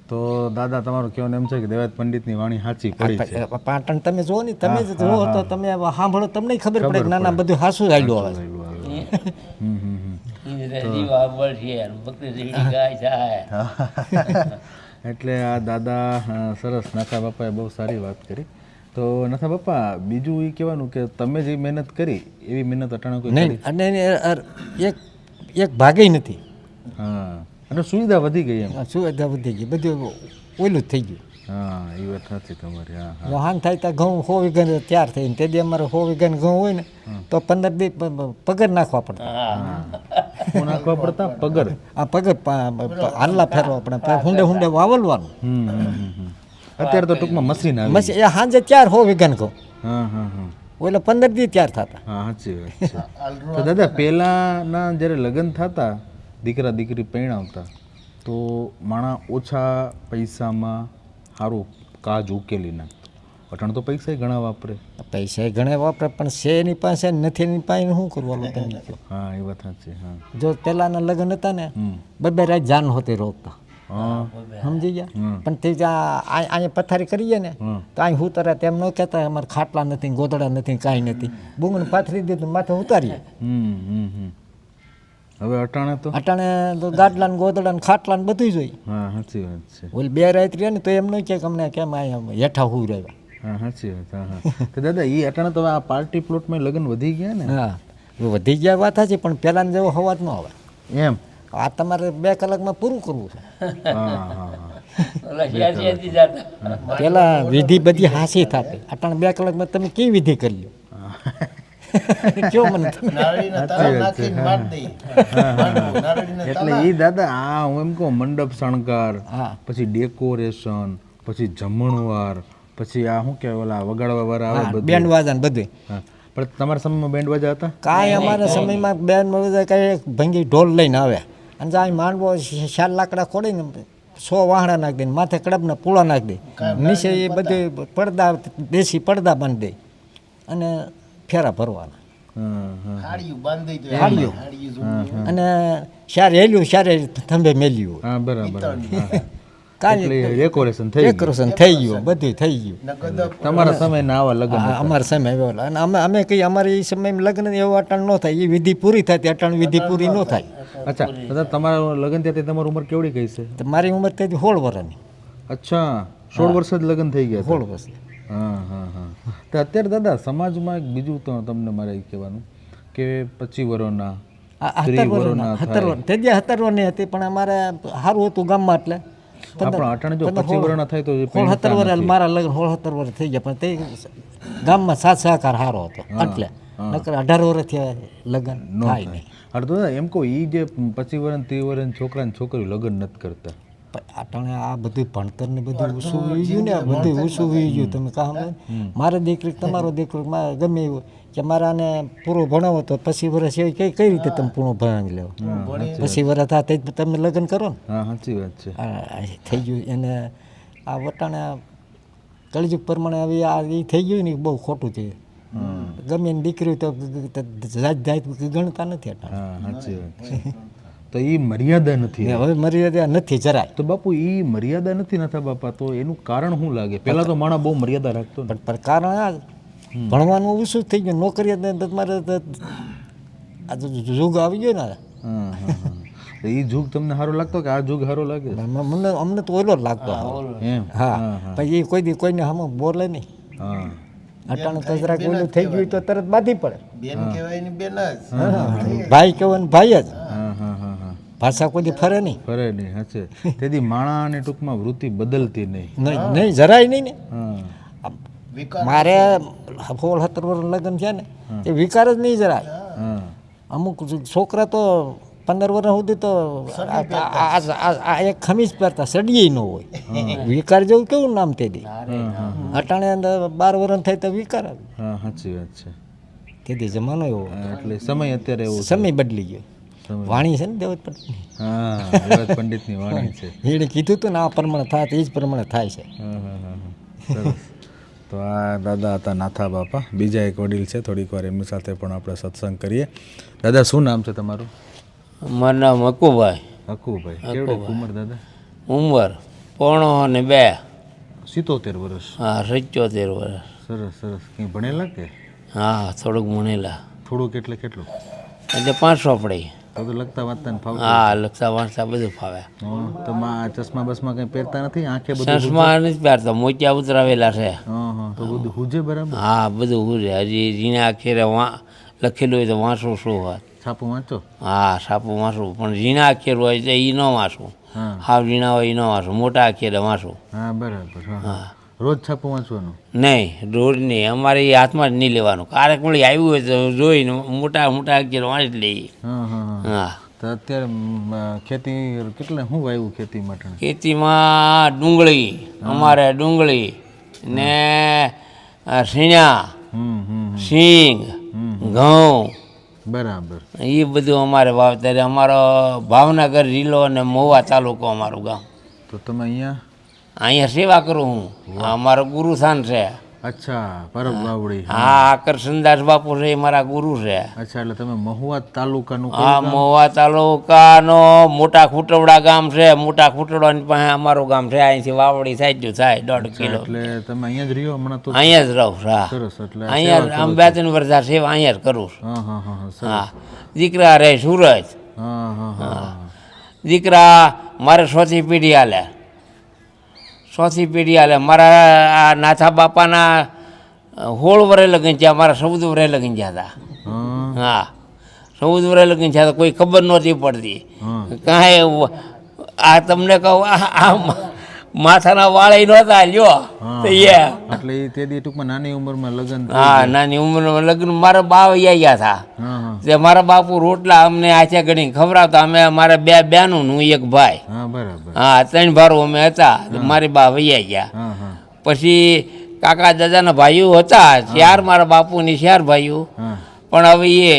[SPEAKER 4] તો દાદા તમારું કહેવાનું એમ છે કે દેવાયત પંડિતની વાણી સાચી પડી છે.
[SPEAKER 3] પાટણ તમે જુઓ ને તમે જ જુઓ તો તમે સાંભળો તમને ખબર પડે કે ના ના બધું હાસું ચાલ્યું આવે.
[SPEAKER 4] એટલે આ દાદા સરસ નાથા બાપાએ બહુ સારી વાત કરી. તો નાથા બાપા બીજું એ કહેવાનું કે તમે જે મહેનત કરી એવી મહેનત અટાણે કોઈ
[SPEAKER 3] નહીં અને એક ભાગે નથી.
[SPEAKER 4] હા અને સુવિધા વધી ગઈ એમ.
[SPEAKER 3] સુવિધા વધી ગઈ બધું ઓલું જ થઈ ગયું.
[SPEAKER 4] હા એ વાત સાચી તમારી. હા હા
[SPEAKER 3] વહાણ થાય ત્યાં ઘઉં 100 વીઘા તૈયાર થઈને તેથી અમારે 100 વીઘાનું ઘઉં હોય ને તો 15 દી પગર નાખવા પડતા.
[SPEAKER 4] શું નાખવા પડતા? પગર.
[SPEAKER 3] આ પગર હાલલા ફેરવા પડે હુંડે વાવલવાનું.
[SPEAKER 4] અત્યારે તો ટૂંકમાં મશીન આવી.
[SPEAKER 3] મશીન એ સાંજે 100 વીઘાનું ઘઉં
[SPEAKER 4] હા હા હા
[SPEAKER 3] એટલે 15 દી તૈયાર થતા.
[SPEAKER 4] હા સાચી વાત છે. તો દાદા પહેલાંના જ્યારે લગ્ન થતા દીકરા દીકરી પરણાવતા તો માણા ઓછા પૈસામાં સારું કાજ ઉકેલી નાખતો. અટાણે તો પૈસા ઘણા વાપરે.
[SPEAKER 3] પૈસા ઘણા વાપરે પણ છે એની પાસે નથી એની પાસે શું કરવાનું તમે કહો.
[SPEAKER 4] હા એ વાત સાચી. હા
[SPEAKER 3] જો પહેલાંના લગ્ન હતા ને બે રાત જાન હોતી રોકતા.
[SPEAKER 4] હા
[SPEAKER 3] સમજી ગયા. પણ તે અહીંયા પથારી કરીએ ને તો અહીં ઉતારે તેમ ન કહેતા અમારે ખાટલા નથી ગોદડા નથી કાંઈ નથી. બૂંગણ પાથરી દીધું માથે ઉતારીએ.
[SPEAKER 4] હવે અટાણે
[SPEAKER 3] તો ગાડલા ને ગોદડા ને ખાટલા ને બધું જોઈ.
[SPEAKER 4] હા સાચી વાત છે.
[SPEAKER 3] ઓલી 2 રાત રહે ને તો એમ નહીં કે અમને કેમ અહીંયા હેઠા હું રહ્યા.
[SPEAKER 4] હા સાચી વાત. હા હા તો દાદા એ અટાણે તો આ પાર્ટી પ્લોટમાં લગ્ન વધી ગયા ને.
[SPEAKER 3] હા વધી ગયા વાત છે પણ પહેલાં જેવો હવાજ ન આવે
[SPEAKER 4] એમ.
[SPEAKER 3] આ તમારે 2 કલાકમાં પૂરું કરવું છે.
[SPEAKER 4] હા હા
[SPEAKER 3] પેલા વિધિ બધી હાસી થતી. અટાણે 2 કલાકમાં તમે કેવી વિધિ કરી લો કયો મને
[SPEAKER 4] એટલે એ દાદા આ હું એમ કહું મંડપ શણગાર પછી ડેકોરેશન પછી જમણવાર પછી આ શું કહેવાય ઓલા વગાડવા વાળા આવે બધું
[SPEAKER 3] બેન્ડ વાજા ને બધું.
[SPEAKER 4] પણ તમારા સમયમાં બેન્ડ વાજા હતા?
[SPEAKER 3] કાંઈ અમારા સમયમાં બેન્ડ વાજા કાંઈ ભંગી ઢોલ લઈને આવે અને જાય માંડવો 4 લાકડા ખોડીને 100 વાહણા નાખી દે માથે કડબના પૂળા નાખી દે નીચે એ બધું પડદા દેશી પડદા બાંધી દે અને ફેરા ભરવાના. હાડીઓ અને શારે હેલ્યું શારે થંભે મેલ્યું.
[SPEAKER 4] હા બરાબર.
[SPEAKER 3] કાંઈ
[SPEAKER 4] ડેકોરેશન
[SPEAKER 3] થઈ ગયું બધું થઈ ગયું.
[SPEAKER 4] તમારા સમયના આવા લગ્ન
[SPEAKER 3] અમારા સમય એવો અને અમે કઈ અમારે એ સમયમાં લગ્ન એવું અટાણ ન થાય. એ વિધિ પૂરી થતી અટાણ વિધિ પૂરી ન થાય.
[SPEAKER 4] અચ્છા દાદા તમારા લગ્ન ત્યાંથી તમારી ઉંમર કેવડી ગઈ છે?
[SPEAKER 3] મારી ઉંમર તેથી 16 વર્ષની.
[SPEAKER 4] અચ્છા 16 વર્ષ જ લગ્ન થઈ ગયા?
[SPEAKER 3] 16 વર્ષ.
[SPEAKER 4] હા હા હા. તો અત્યારે દાદા સમાજમાં એક બીજું તો તમને મારે એ કહેવાનું કે 25 વર્ષના
[SPEAKER 3] 17 વર્ષની હતી પણ અમારે સારું હતું ગામમાં એટલે
[SPEAKER 4] આપણા અટાણે જો 25 વર્ષના થાય તો
[SPEAKER 3] 17 વર્ષ મારા લગ્ન 17 વર્ષ થઈ ગયા પણ તે ગામમાં સાથ સહકાર સારો હતો એટલે નકર 18 વર્ષથી લગ્ન થાય નહીં.
[SPEAKER 4] અરે તો એમ કહું એ જે 25 વર્ષ 30 વર્ષ છોકરા ને છોકરીઓ લગ્ન નથી કરતા
[SPEAKER 3] આટાણે આ બધું ભણતર ને બધું ઓછું વી ગયું ને બધું ઓછું વી ગયું તમે કામ મારે દીકરી તમારો દીકરો ગમે એવું કે મારાને પૂરો ભણાવો તો પછી વર્ષ એવી કઈ રીતે તમે પૂરો ભણાવી લેવો પછી વર્ષ થાય તે તમે લગ્ન કરો ને.
[SPEAKER 4] હા સાચી વાત છે.
[SPEAKER 3] થઈ ગયું એને આ વટાણે કળજુગ પ્રમાણે હવે આ એ થઈ ગયું ને બહુ ખોટું છે. ગમે એની દીકરી તો જાત જાત ગણતા નથી અટાણે.
[SPEAKER 4] હા સાચી વાત છે. તો એ મર્યાદા નથી.
[SPEAKER 3] હવે મર્યાદા નથી જરાય.
[SPEAKER 4] તો બાપુ એ મર્યાદા નથી નતા બાપા, તો એનું કારણ શું લાગે? પહેલા તો માણસ બહુ મર્યાદા રાખતો ને.
[SPEAKER 3] પણ કારણ આ ભણવાનું ઓછું થઈ ગયું, નોકરી તમારે આ યુગ આવી ગયો ને.
[SPEAKER 4] તો એ જુગ તમને સારો લાગતો કે આ જુગ સારો લાગે?
[SPEAKER 3] અમને તો ઓલો જ લાગતો.
[SPEAKER 4] એમ?
[SPEAKER 3] હા પછી એ કોઈ દી કોઈને સામે બોલે નહીં.
[SPEAKER 4] હા
[SPEAKER 3] અટાણે તો જરાક ઓલું થઈ ગયું તો તરત બાંધી પડે. ભાઈ કહેવાય ને ભાઈ જ.
[SPEAKER 4] હા હા હા હા
[SPEAKER 3] ભાષા કોઈ દી ફરે નહીં.
[SPEAKER 4] ફરે નહીં. સાચે તેથી માણાની ટૂંકમાં વૃત્તિ બદલતી નહીં.
[SPEAKER 3] નહીં જરાય નહીં ને.
[SPEAKER 4] હા
[SPEAKER 3] મારે 16-17 વર્ષ લગ્ન છે ને એ વિકાર જ નહીં જરાય.
[SPEAKER 4] હા
[SPEAKER 3] અમુક છોકરા તો 15 વર્ષ સુધી તો આ એક ખમીજ પહેરતા સડીએ ન હોય. વિકાર જેવું કેવું નામ તે દી. અટાણે 12 વર્ષ થાય તો વિકાર આવે.
[SPEAKER 4] હા સાચી વાત છે.
[SPEAKER 3] તેથી જમાનો એવો
[SPEAKER 4] એટલે સમય અત્યારે એવો છે.
[SPEAKER 3] સમય બદલી ગયો. વાણી છે ને દેવત પંડિત.
[SPEAKER 4] હા દેવત પંડિતની વાણી છે.
[SPEAKER 3] એણે કીધું હતું ને આ પ્રમાણે થાય તો એ જ પ્રમાણે થાય છે.
[SPEAKER 4] હા હા હા સરસ. તો આ દાદા હતા નાથા બાપા. બીજા એક વડીલ છે, થોડીક વાર એમની સાથે પણ આપણે સત્સંગ કરીએ. દાદા શું નામ છે તમારું?
[SPEAKER 1] મારું નામ હકુભાઈ.
[SPEAKER 4] હકુભાઈ. કેવડી ઉંમર દાદા?
[SPEAKER 1] ઉંમર 2.5.
[SPEAKER 4] 77 વર્ષ.
[SPEAKER 1] હા 77 વર્ષ.
[SPEAKER 4] સરસ સરસ. કંઈ ભણેલા કે?
[SPEAKER 1] હા થોડુંક ભણેલા.
[SPEAKER 4] થોડુંક એટલે કેટલું?
[SPEAKER 1] એટલે 500 પડી.
[SPEAKER 4] તો લખતા વાંચતા ને ફાવતું?
[SPEAKER 1] હા લખતા વાંચતા બધું ફાવે.
[SPEAKER 4] તો ચશ્મા બસમાં કંઈ પહેરતા નથી? આંખે બધું?
[SPEAKER 1] ચશ્મા નથી પહેરતા, મોતિયા ઉતરાવેલા છે.
[SPEAKER 4] હા હા. તો બધું હુજે બરાબર?
[SPEAKER 1] હા બધું હુજે. હજી ઝીણા અક્ષરે લખેલું હોય તો વાંચવું શું હોય.
[SPEAKER 4] છાપું વાંચો?
[SPEAKER 1] હા છાપું વાંચવું, પણ ઝીણા અક્ષર હોય તો એ ન વાંચવું.
[SPEAKER 4] હા
[SPEAKER 1] હાવ ઝીણા હોય એ ન વાંચવું, મોટા અક્ષરે વાંચવું.
[SPEAKER 4] હા બરાબર. હા
[SPEAKER 1] હા
[SPEAKER 4] રોજ છાપું વાંચવાનું?
[SPEAKER 1] નહીં રોજ નહીં, અમારે એ હાથમાં જ નહીં લેવાનું. ક્યારેક મળી આવ્યું હોય તો જોઈને મોટા મોટા અક્ષર વાંચી લઈએ.
[SPEAKER 4] હા હા હા.
[SPEAKER 1] હા
[SPEAKER 4] તો અત્યારે ખેતી કેટલે શું વાવ્યું ખેતી માટે?
[SPEAKER 1] ખેતીમાં ડુંગળી, અમારે ડુંગળી ને શીણા, સિંગ, ઘઉં
[SPEAKER 4] બરાબર.
[SPEAKER 1] એ બધું અમારે વાવતર. અમારો ભાવનગર જિલ્લો અને મહુવા તાલુકો અમારું ગામ.
[SPEAKER 4] તો તમે
[SPEAKER 1] અહીંયા સેવા કરું હું. અમારો ગુરુસ્થાન છે.
[SPEAKER 4] અચ્છા પરબ વાવડી.
[SPEAKER 1] હા કરશનદાસ બાપુ છે એ મારા ગુરુ છે.
[SPEAKER 4] અચ્છા એટલે તમે મહુવા તાલુકાનું?
[SPEAKER 1] હા મહુવા તાલુકાનો મોટા ખૂટવડા ગામ છે. મોટા ખૂટવડાની પાસે અમારું ગામ છે. અહીંથી વાવડી થાય 1.5 કિલો.
[SPEAKER 4] એટલે તમે અહીંયા જ રહ્યો હમણાં? તો
[SPEAKER 1] અહીંયા જ રહું. હા
[SPEAKER 4] સરસ. એટલે
[SPEAKER 1] અહીંયા આમ 2-3 વર્ષ સેવા અહીંયા જ કરું.
[SPEAKER 4] હા હા હા સરસ.
[SPEAKER 1] હા દીકરા રહે સુરત.
[SPEAKER 4] હા હા હા.
[SPEAKER 1] દીકરા મારે 4થી પેઢી હાલે. 4થી પેઢી હાલે. મારા આ નાથા બાપાના 16 વર્ષ લગ્ન થયા, મારા 14 વર્ષ લગ્ન થયા હતા. હા 14 વર્ષ લગ્ન થયા હતા. કોઈ ખબર નહોતી પડતી કાંઈ. આ તમને કહું આ માથાના વાળે નહોતા લ્યો તો
[SPEAKER 4] એટલે એ તે દી ટૂંકમાં નાની ઉંમરમાં લગ્ન?
[SPEAKER 1] હા નાની ઉંમરમાં લગ્ન. મારા બા વૈયા ગયા હતા.
[SPEAKER 4] હા હા.
[SPEAKER 1] તે મારા બાપુ રોટલા અમને આચે ઘડી ખવડાવતા. અમે મારા 2 બહેનું હું એક ભાઈ.
[SPEAKER 4] હા બરાબર.
[SPEAKER 1] હા 3 ભારો અમે હતા. મારી બા વૈયા ગયા.
[SPEAKER 4] હા હા.
[SPEAKER 1] પછી કાકા દાદાના ભાઈઓ હતા 4 મારા બાપુની 4 ભાઈઓ.
[SPEAKER 4] હા
[SPEAKER 1] પણ હવે એ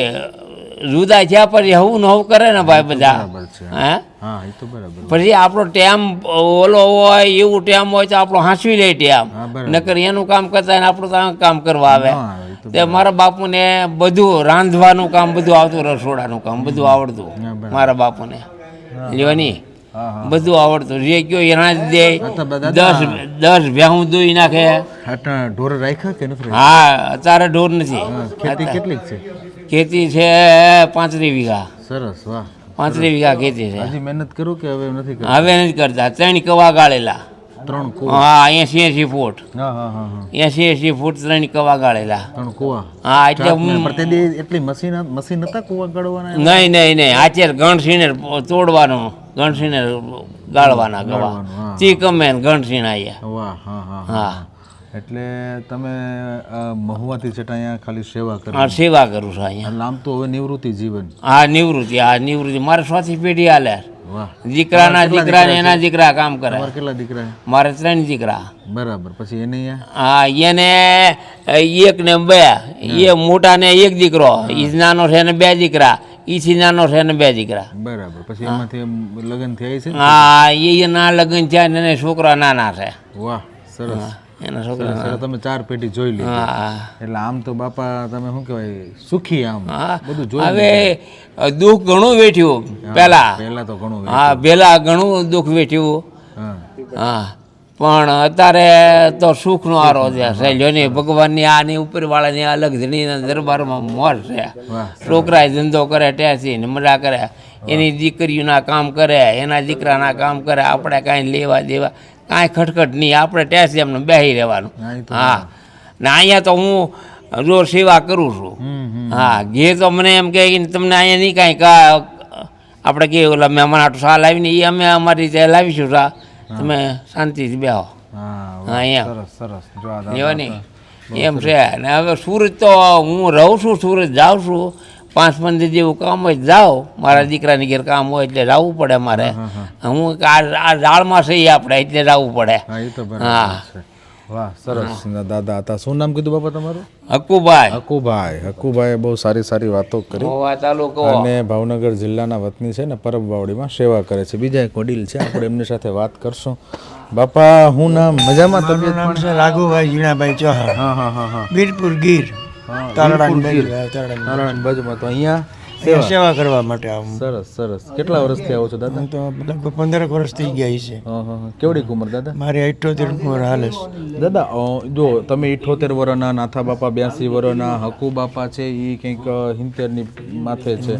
[SPEAKER 1] જુદા થયા પછી હવું ને હવું કરે ને ભાઈ બધા.
[SPEAKER 4] બરાબર છે.
[SPEAKER 1] હા
[SPEAKER 4] હા એ તો બરાબર.
[SPEAKER 1] પછી આપણો ટેમ ઓલો હોય એવું ટેમ હોય તો આપણો હાંસવી લે ટેમ.
[SPEAKER 4] હા બરાબર.
[SPEAKER 1] નકર એનું કામ કરતા ને આપણું તો કામ કરવા આવે.
[SPEAKER 4] હા એ તો
[SPEAKER 1] તે મારા બાપુને બધું રાંધવાનું કામ બધું આવતું, રસોડાનું કામ બધું આવડતું મારા બાપુને. લ્યોની
[SPEAKER 4] હા હા.
[SPEAKER 1] બધું આવડતું. જે કયો એના જ દે.
[SPEAKER 4] દાદા.
[SPEAKER 1] 10 ભેહું દોઈ નાખે.
[SPEAKER 4] આટલા ઢોર રાખ્યા કે નથી?
[SPEAKER 1] હા અત્યારે ઢોર નથી.
[SPEAKER 4] ખેતી કેટલીક છે?
[SPEAKER 1] ખેતી છે 35 વીઘા.
[SPEAKER 4] સરસ. વાહ.
[SPEAKER 1] 35 વીઘા ખેતી છે.
[SPEAKER 4] હજી મહેનત કરું કે હવે નથી કરતા?
[SPEAKER 1] હવે નથી કરતા. 3 કવા ગાળેલા.
[SPEAKER 4] 3 કુવા?
[SPEAKER 1] હા 80 ફૂટ.
[SPEAKER 4] હા હા હા હા.
[SPEAKER 1] 80 ફૂટ 3 કવા ગાળેલા.
[SPEAKER 4] 3 કુવા?
[SPEAKER 1] હા એટલે
[SPEAKER 4] પણ તે દી એટલી મશીન હતા કુવા ગાળવાના?
[SPEAKER 1] નહીં આજે ગણસીને તોડવાનું, ગણસીને ગાળવાના ગવા. તી કમે ગણસીને આવ્યા.
[SPEAKER 4] વાહ. હા હા
[SPEAKER 1] હા
[SPEAKER 4] એટલે તમે મહુવાથી છતાં અહીંયા ખાલી સેવા કરો?
[SPEAKER 1] હા સેવા કરું છું અહીંયા.
[SPEAKER 4] એટલે આમ તો હવે નિવૃત્તિ જીવન?
[SPEAKER 1] હા નિવૃત્તિ. મારે 4થી પેઢી હાલે.
[SPEAKER 4] વાહ
[SPEAKER 1] દીકરાના દીકરા ને એના દીકરા કામ કરે.
[SPEAKER 4] તમારે કેટલા દીકરા
[SPEAKER 1] મારે 3 દીકરા.
[SPEAKER 4] બરાબર પછી એને
[SPEAKER 1] હા એને એક ને 2, એ મોટા ને 1 દીકરો, ઈ નાનો છે ને 2 દીકરા, ઈથી નાનો છે ને 2 દીકરા.
[SPEAKER 4] બરાબર પછી એમાંથી લગ્ન થયા છે
[SPEAKER 1] હા એના લગ્ન થયા ને એને છોકરા નાના છે.
[SPEAKER 4] વાહ સરસ
[SPEAKER 1] એના છોકરા
[SPEAKER 4] સરસ તમે 4 પેઢી જોઈ લીધી
[SPEAKER 1] હા
[SPEAKER 4] એટલે આમ તો બાપા તમે શું કહેવાય સુખી આમ
[SPEAKER 1] હા.
[SPEAKER 4] બધું જોઈ
[SPEAKER 1] હવે દુઃખ ઘણું વેઠ્યું પેલા.
[SPEAKER 4] પહેલા તો ઘણું
[SPEAKER 1] હા પેલા ઘણું દુઃખ વેઠ્યું.
[SPEAKER 4] હા
[SPEAKER 1] હા પણ અત્યારે તો સુખનો આરો છે સહેલો નહીં. ભગવાનની આની ઉપરવાળાની અલગ ધણીના દરબારમાં મોર છે. છોકરાએ ધંધો કરે ટેસી ને મજા કરે, એની દીકરીઓના કામ કરે, એના દીકરાના કામ કરે, આપણે કાંઈ લેવા દેવા કાંઈ ખટખટ નહીં, આપણે ટેસી એમને બેસી રહેવાનું. હા ને અહીંયા તો હું રોજ સેવા કરું છું. હા ઘેર તો મને એમ કહે કે તમને અહીંયા નહીં કાંઈ આપણે કે ઓલા મહેમાન આટલું સા લાવીને એ અમે અમારી રીતે લાવીશું સા, તમે શાંતિથી બેહો.
[SPEAKER 4] હા
[SPEAKER 1] હા એમ
[SPEAKER 4] સરસ સરસ જો આ
[SPEAKER 1] એવો નહીં એમ છે. ને હવે સુરત તો હું રહું છું, સુરત જાઉં છું 5-15 જેવું કામ હોય જાઓ, મારા દીકરાની ઘેર કામ હોય એટલે જવું પડે મારે. હું આ જાળમાં છીએ આપણે એટલે જવું પડે.
[SPEAKER 4] હા એ તો
[SPEAKER 1] હા
[SPEAKER 4] બરાબર છે. વાહ સરસ દાદા હતા. શું નામ કીધું બાપા તમારું?
[SPEAKER 1] હકુભાઈ.
[SPEAKER 4] હકુભાઈએ બહુ સારી સારી વાતો કરી
[SPEAKER 1] મહુવા તાલુકો.
[SPEAKER 4] અને ભાવનગર જિલ્લાના વતની છે ને પરબવાવડીમાં સેવા કરે છે. બીજા એક વડીલ છે, આપણે એમની સાથે વાત કરશું. બાપા હું નામ મજામાં?
[SPEAKER 2] મારું
[SPEAKER 4] તબિયત
[SPEAKER 2] નામ છે રાઘુભાઈ જીણાભાઈ ચૌહાણ,
[SPEAKER 4] હા હા હા હા
[SPEAKER 2] વીરપુર ગીર, તારડાની
[SPEAKER 4] બાજુમાં તો અહીંયા
[SPEAKER 2] સેવા કરવા માટે આવું.
[SPEAKER 4] સરસ સરસ. કેટલા વર્ષથી આવો છો દાદા?
[SPEAKER 2] હું તો લગભગ 15 વર્ષ થઈ ગયા છે.
[SPEAKER 4] હા હા હા. કેવડી ઉંમર દાદા?
[SPEAKER 2] મારી 78 ઉંમર હાલે છે.
[SPEAKER 4] દાદા જો તમે 78 વર્ષના, નાથા બાપા 82 વર્ષના, હકુ બાપા છે એ કંઈક 70ની માથે છે.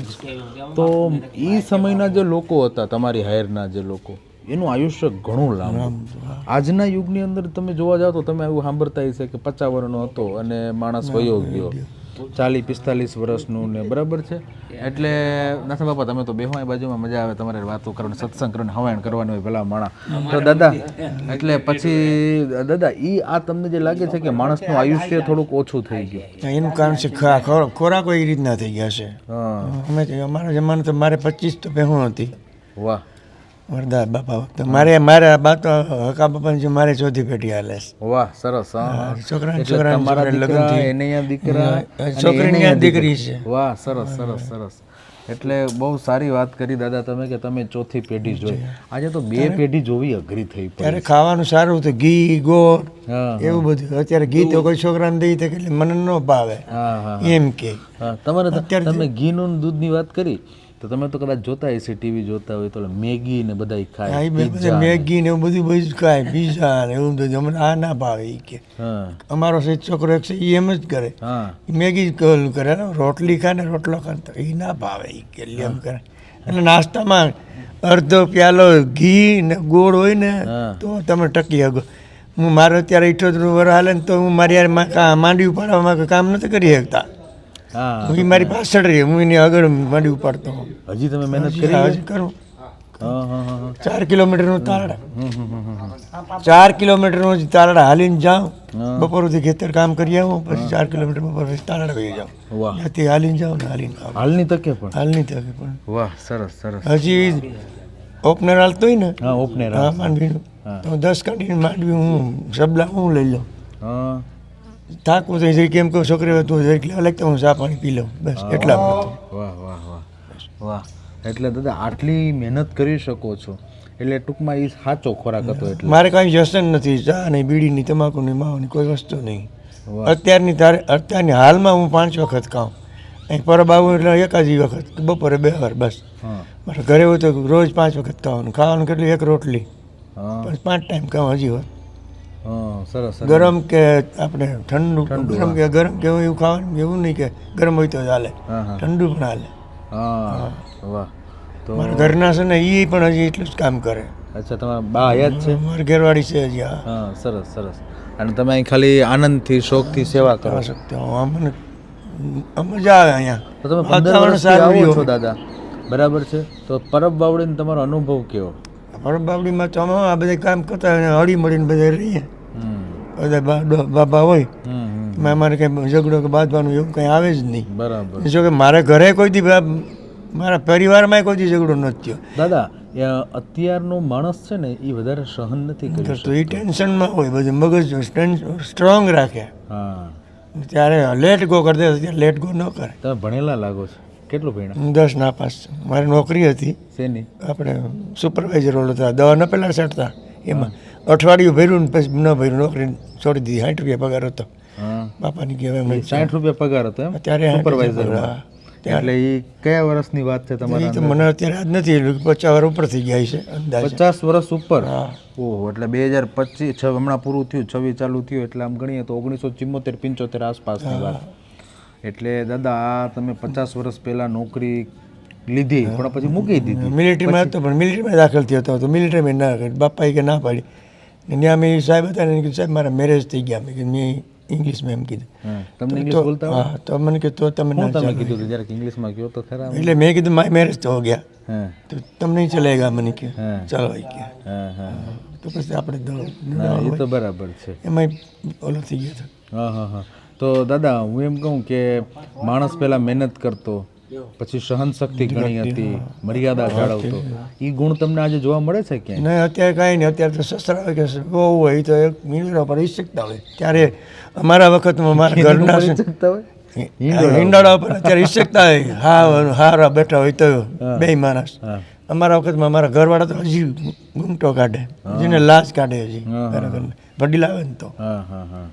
[SPEAKER 4] તો એ સમયના જે લોકો હતા, તમારી હાયરના જે લોકો, એનું આયુષ્ય ઘણું લાંબુ. આજના યુગની અંદર તમે જોવા જાઓ તો તમે એવું સાંભળતા હશે કે 50 વર્ષનો હતો અને માણસ વયો ગયો, 40-45 વર્ષનું ને બરાબર છે. એટલે નાથા બાપા તમે તો બેહો એ બાજુમાં, મજા આવે તમારે વાતો કરવાની, સત્સંગ કરવાની, હવાયણ કરવાની હોય ભલા માણા. તો દાદા એટલે પછી દાદા આ તમને જે લાગે છે કે માણસનું આયુષ્ય થોડુંક ઓછું થઈ ગયું,
[SPEAKER 2] એનું કારણ છે ખોરાક એ રીતના થઈ ગયા છે.
[SPEAKER 4] હા
[SPEAKER 2] અમે અમારા જમાનો તો મારે 25 તો પહેવું હતી.
[SPEAKER 4] વાહ
[SPEAKER 2] વરદાદ બાપા વખતે મારે બા તો હકા બાપાની જે મારે ચોથી પેઢી હાલે છે.
[SPEAKER 4] વાહ સરસ. હા
[SPEAKER 2] છોકરા
[SPEAKER 4] એટલે તમારા દીકરા, એને અહીંયા દીકરા,
[SPEAKER 2] છોકરીની અહીંયા દીકરી છે.
[SPEAKER 4] વાહ સરસ સરસ સરસ. એટલે બહુ સારી વાત કરી દાદા તમે કે તમે ચોથી પેઢી જોઈ. આજે તો 2 પેઢી જોવી અઘરી થઈ પડી.
[SPEAKER 2] ત્યારે ખાવાનું સારું હતું, ઘી ગોળ
[SPEAKER 4] હા
[SPEAKER 2] એવું બધું. અત્યારે ઘી તો કોઈ છોકરાને દઈ તો એટલે મને ન ભાવે
[SPEAKER 4] હા હા
[SPEAKER 2] એમ કે.
[SPEAKER 4] હા. તમારે તમે ઘીનું દૂધની વાત કરી તો તમે તો કદાચ જોતા હશે, ટીવી જોતા હોય તો મેગી ને બધા ખાય,
[SPEAKER 2] મેગી ને એવું બધું ખાય, પીઝા ને એવું બધું. અમને આ ના ભાવે એ કે.
[SPEAKER 4] હા
[SPEAKER 2] અમારો સેજ છોકરો એક છે એ એમ જ કરે,
[SPEAKER 4] હા
[SPEAKER 2] મેગી જ કરે ને, રોટલી ખાય ને રોટલો ખાય તો એ ના ભાવે એ કે એમ કરે. એટલે નાસ્તામાં અડધો પ્યાલો ઘી ને ગોળ હોય ને તો તમે ટકી શકો. હું મારો અત્યારે 78 વર્ષ હાલે ને તો હું મારી યાર માંડી ઉપાડવામાં કામ નથી કરી શકતા.
[SPEAKER 4] હા.
[SPEAKER 2] હું મારી પાછળ રહી, હું એની આગળ માંડી ઉપાડતો હોઉં.
[SPEAKER 4] હજી તમે મહેનત કરી?
[SPEAKER 2] હજી કરું.
[SPEAKER 4] હા હા હા
[SPEAKER 2] 4 કિલોમીટરનું તારડા, 4 કિલોમીટરનું તારડા હાલીને જાઉં. બપોર સુધી ખેતર કામ કરી આવું, પછી 4 કિલોમીટર બપોર પછી તારડા વહી જાઉં.
[SPEAKER 4] વાહ.
[SPEAKER 2] ત્યાંથી હાલીને જાઉં ને હાલીને આવું.
[SPEAKER 4] હાલની તકે પણ?
[SPEAKER 2] હાલની તકે પણ
[SPEAKER 4] વાહ સરસ સરસ.
[SPEAKER 2] હજી ઓપનર હાલતો હોય ને,
[SPEAKER 4] હા ઓપનર.
[SPEAKER 2] હા માંડવીનું, તો 10 કાઢીને માંડવી હું સબલા હું લઈ લઉં.
[SPEAKER 4] હા
[SPEAKER 2] થાકું તો જઈ કેમ કહું છોકરી તું જઈ લેવા લાગતા હું ચા પાણી પી લઉં, બસ એટલા માટે.
[SPEAKER 4] વાહ વાહ વાહ વાહ. એટલે દાદા આટલી મહેનત કરી શકો છો એટલે ટૂંકમાં એ સાચો ખોરાક હતો. એટલે
[SPEAKER 2] મારે કાંઈ વ્યસન નથી, ચા નહીં, બીડીની, તમાકુની, માવાની કોઈ વસ્તુ નહીં. અત્યારની હાલમાં હું 5 વખત ખાઉં. અહીં પરબ આવું એટલે એકાદી વખત, બપોરે 2 વાર બસ.
[SPEAKER 4] હા
[SPEAKER 2] મારે ઘરે હોય તો રોજ 5 વખત ખાવાનું. ખાવાનું કેટલું? 1 રોટલી,
[SPEAKER 4] હા
[SPEAKER 2] પણ 5 ટાઈમ ખાવું. હજી હોત
[SPEAKER 4] હા સરસ.
[SPEAKER 2] ગરમ કે આપણે ઠંડુ, ગરમ કે એવું ખાવાનું, એવું નહીં કે ગરમ હોય તો ચાલે,
[SPEAKER 4] હા હા
[SPEAKER 2] ઠંડુ પણ હાલે.
[SPEAKER 4] હા વાહ. તો
[SPEAKER 2] મારા ઘરના છે ને એ પણ હજી એટલું જ કામ કરે.
[SPEAKER 4] અચ્છા તમારા બા હયાત છે?
[SPEAKER 2] મારી ઘરવાળી છે હજી. હા
[SPEAKER 4] હા સરસ સરસ. અને તમે અહીં ખાલી આનંદથી શોખથી સેવા કરો છો?
[SPEAKER 2] મને મજા આવે અહીંયા.
[SPEAKER 4] તો તમે 15
[SPEAKER 2] વાતાવરણ
[SPEAKER 4] વર્ષથી
[SPEAKER 2] સારું
[SPEAKER 4] આવો છો
[SPEAKER 2] રહ્યું.
[SPEAKER 4] દાદા, બરાબર છે? તો પરબ બાવડીનો તમારો અનુભવ કેવો?
[SPEAKER 2] પરબાવડીમાં તો અમે આ બધા કામ કરતા હોય, હળી મળીને બધા રહીએ.
[SPEAKER 4] હમ
[SPEAKER 2] બધા બાબા હોય,
[SPEAKER 4] હમ
[SPEAKER 2] અમારે કંઈ ઝઘડો કે બાંધવાનું એવું કંઈ આવે જ નહીં.
[SPEAKER 4] બરાબર.
[SPEAKER 2] જો કે મારે ઘરે કોઈ દી, મારા પરિવારમાં કોઈ દી ઝઘડો નથી થયો.
[SPEAKER 4] દાદા એ અત્યારનો માણસ છે ને એ વધારે સહન નથી કરી
[SPEAKER 2] તો એ ટેન્શનમાં હોય બધું મગજ સ્ટ્રોંગ રાખે
[SPEAKER 4] હા
[SPEAKER 2] ત્યારે લેટ ગો કરી દે ત્યારે લેટ ગો ન કરે.
[SPEAKER 4] તમે ભણેલા લાગો છો, કેટલું ભણ્યા?
[SPEAKER 2] હું 10 નાપાસ છું. મારી નોકરી હતી
[SPEAKER 4] શેની?
[SPEAKER 2] આપણે સુપરવાઇઝર ઓલો હતા, દવા ન પેલા ચડતા એમાં અઠવાડિયું ભર્યું ને પછી ન ભર્યું, નોકરી છોડી દીધી. 60 રૂપિયા પગાર હતો.
[SPEAKER 4] હા,
[SPEAKER 2] બાપાની કહેવાય એમ
[SPEAKER 4] 60 રૂપિયા પગાર હતો એમ
[SPEAKER 2] અત્યારે 60
[SPEAKER 4] સુપરવાઇઝર?
[SPEAKER 2] હા.
[SPEAKER 4] એટલે એ કયા વર્ષની વાત છે
[SPEAKER 2] એ
[SPEAKER 4] તમારા?
[SPEAKER 2] તો મને અત્યારે યાદ નથી, 50 વર્ષ ઉપર થઈ ગયા છે અંદાજે.
[SPEAKER 4] 50 વર્ષ ઉપર?
[SPEAKER 2] હા.
[SPEAKER 4] ઓહો, એટલે 2025 હમણાં પૂરું થયું, 26 ચાલુ થયું, એટલે આમ ગણીએ તો 1974-75 આસપાસની વાત. એટલે દાદા આ તમે 50 વર્ષ પહેલા નોકરી લીધી પણ પછી મૂકી દીધી.
[SPEAKER 2] મિલિટરીમાં હતો પણ મિલિટરીમાં દાખલ થયો હતો તો મિલિટરીમાં ના કરી. બાપાએ કે ના પાડી ને ત્યાં મેં સાહેબ હતા ને કીધું સાહેબ મારા મેરેજ થઈ ગયા. મેં કીધું મેં ઇંગ્લિશમાં એમ કીધું.
[SPEAKER 4] તમને ઇંગ્લિશ બોલતા આવડે?
[SPEAKER 2] હા, તો મને કે તો તમે ના
[SPEAKER 4] તમે
[SPEAKER 2] ચાલો.
[SPEAKER 4] કીધું જરાક ઇંગ્લિશમાં કહો તો ખરા.
[SPEAKER 2] એટલે મેં કીધું માય મેરેજ તો હો ગયા,
[SPEAKER 4] હા
[SPEAKER 2] તો તમને નહીં ચલેગા. મને કે
[SPEAKER 4] હા.
[SPEAKER 2] ચાલો એ કે
[SPEAKER 4] હા હા
[SPEAKER 2] તો પછી આપણે
[SPEAKER 4] હા, એ તો બરાબર છે.
[SPEAKER 2] એમાં ઓલો થઈ ગયો હતો.
[SPEAKER 4] હા હા હા. તો દાદા હું એમ કહું કે માણસ પહેલા મહેનત કરતો, પછી સહન શક્તિ ઘણી હતી, મર્યાદા જાળવતો, એ ગુણ તમને આજે જોવા મળે છે ક્યાંય?
[SPEAKER 2] નહીં અત્યારે કાંઈ નહીં. અત્યારે તો સસરા હોય કે બહુ હોય તો એક મીંડળા પર રહી શકતા હોય. ત્યારે અમારા વખતમાં મારા ઘરના હિંડાળા ઉપર અત્યારે રહી શકતા હોય. હારા બેઠા હોય તો બે માણસ. અમારા વખતમાં અમારા ઘરવાળા તો હજી ઘૂમટો કાઢે, જેને લાશ કાઢે હજી બરાબર વડીલ આવે ને તો.
[SPEAKER 4] હા હા હા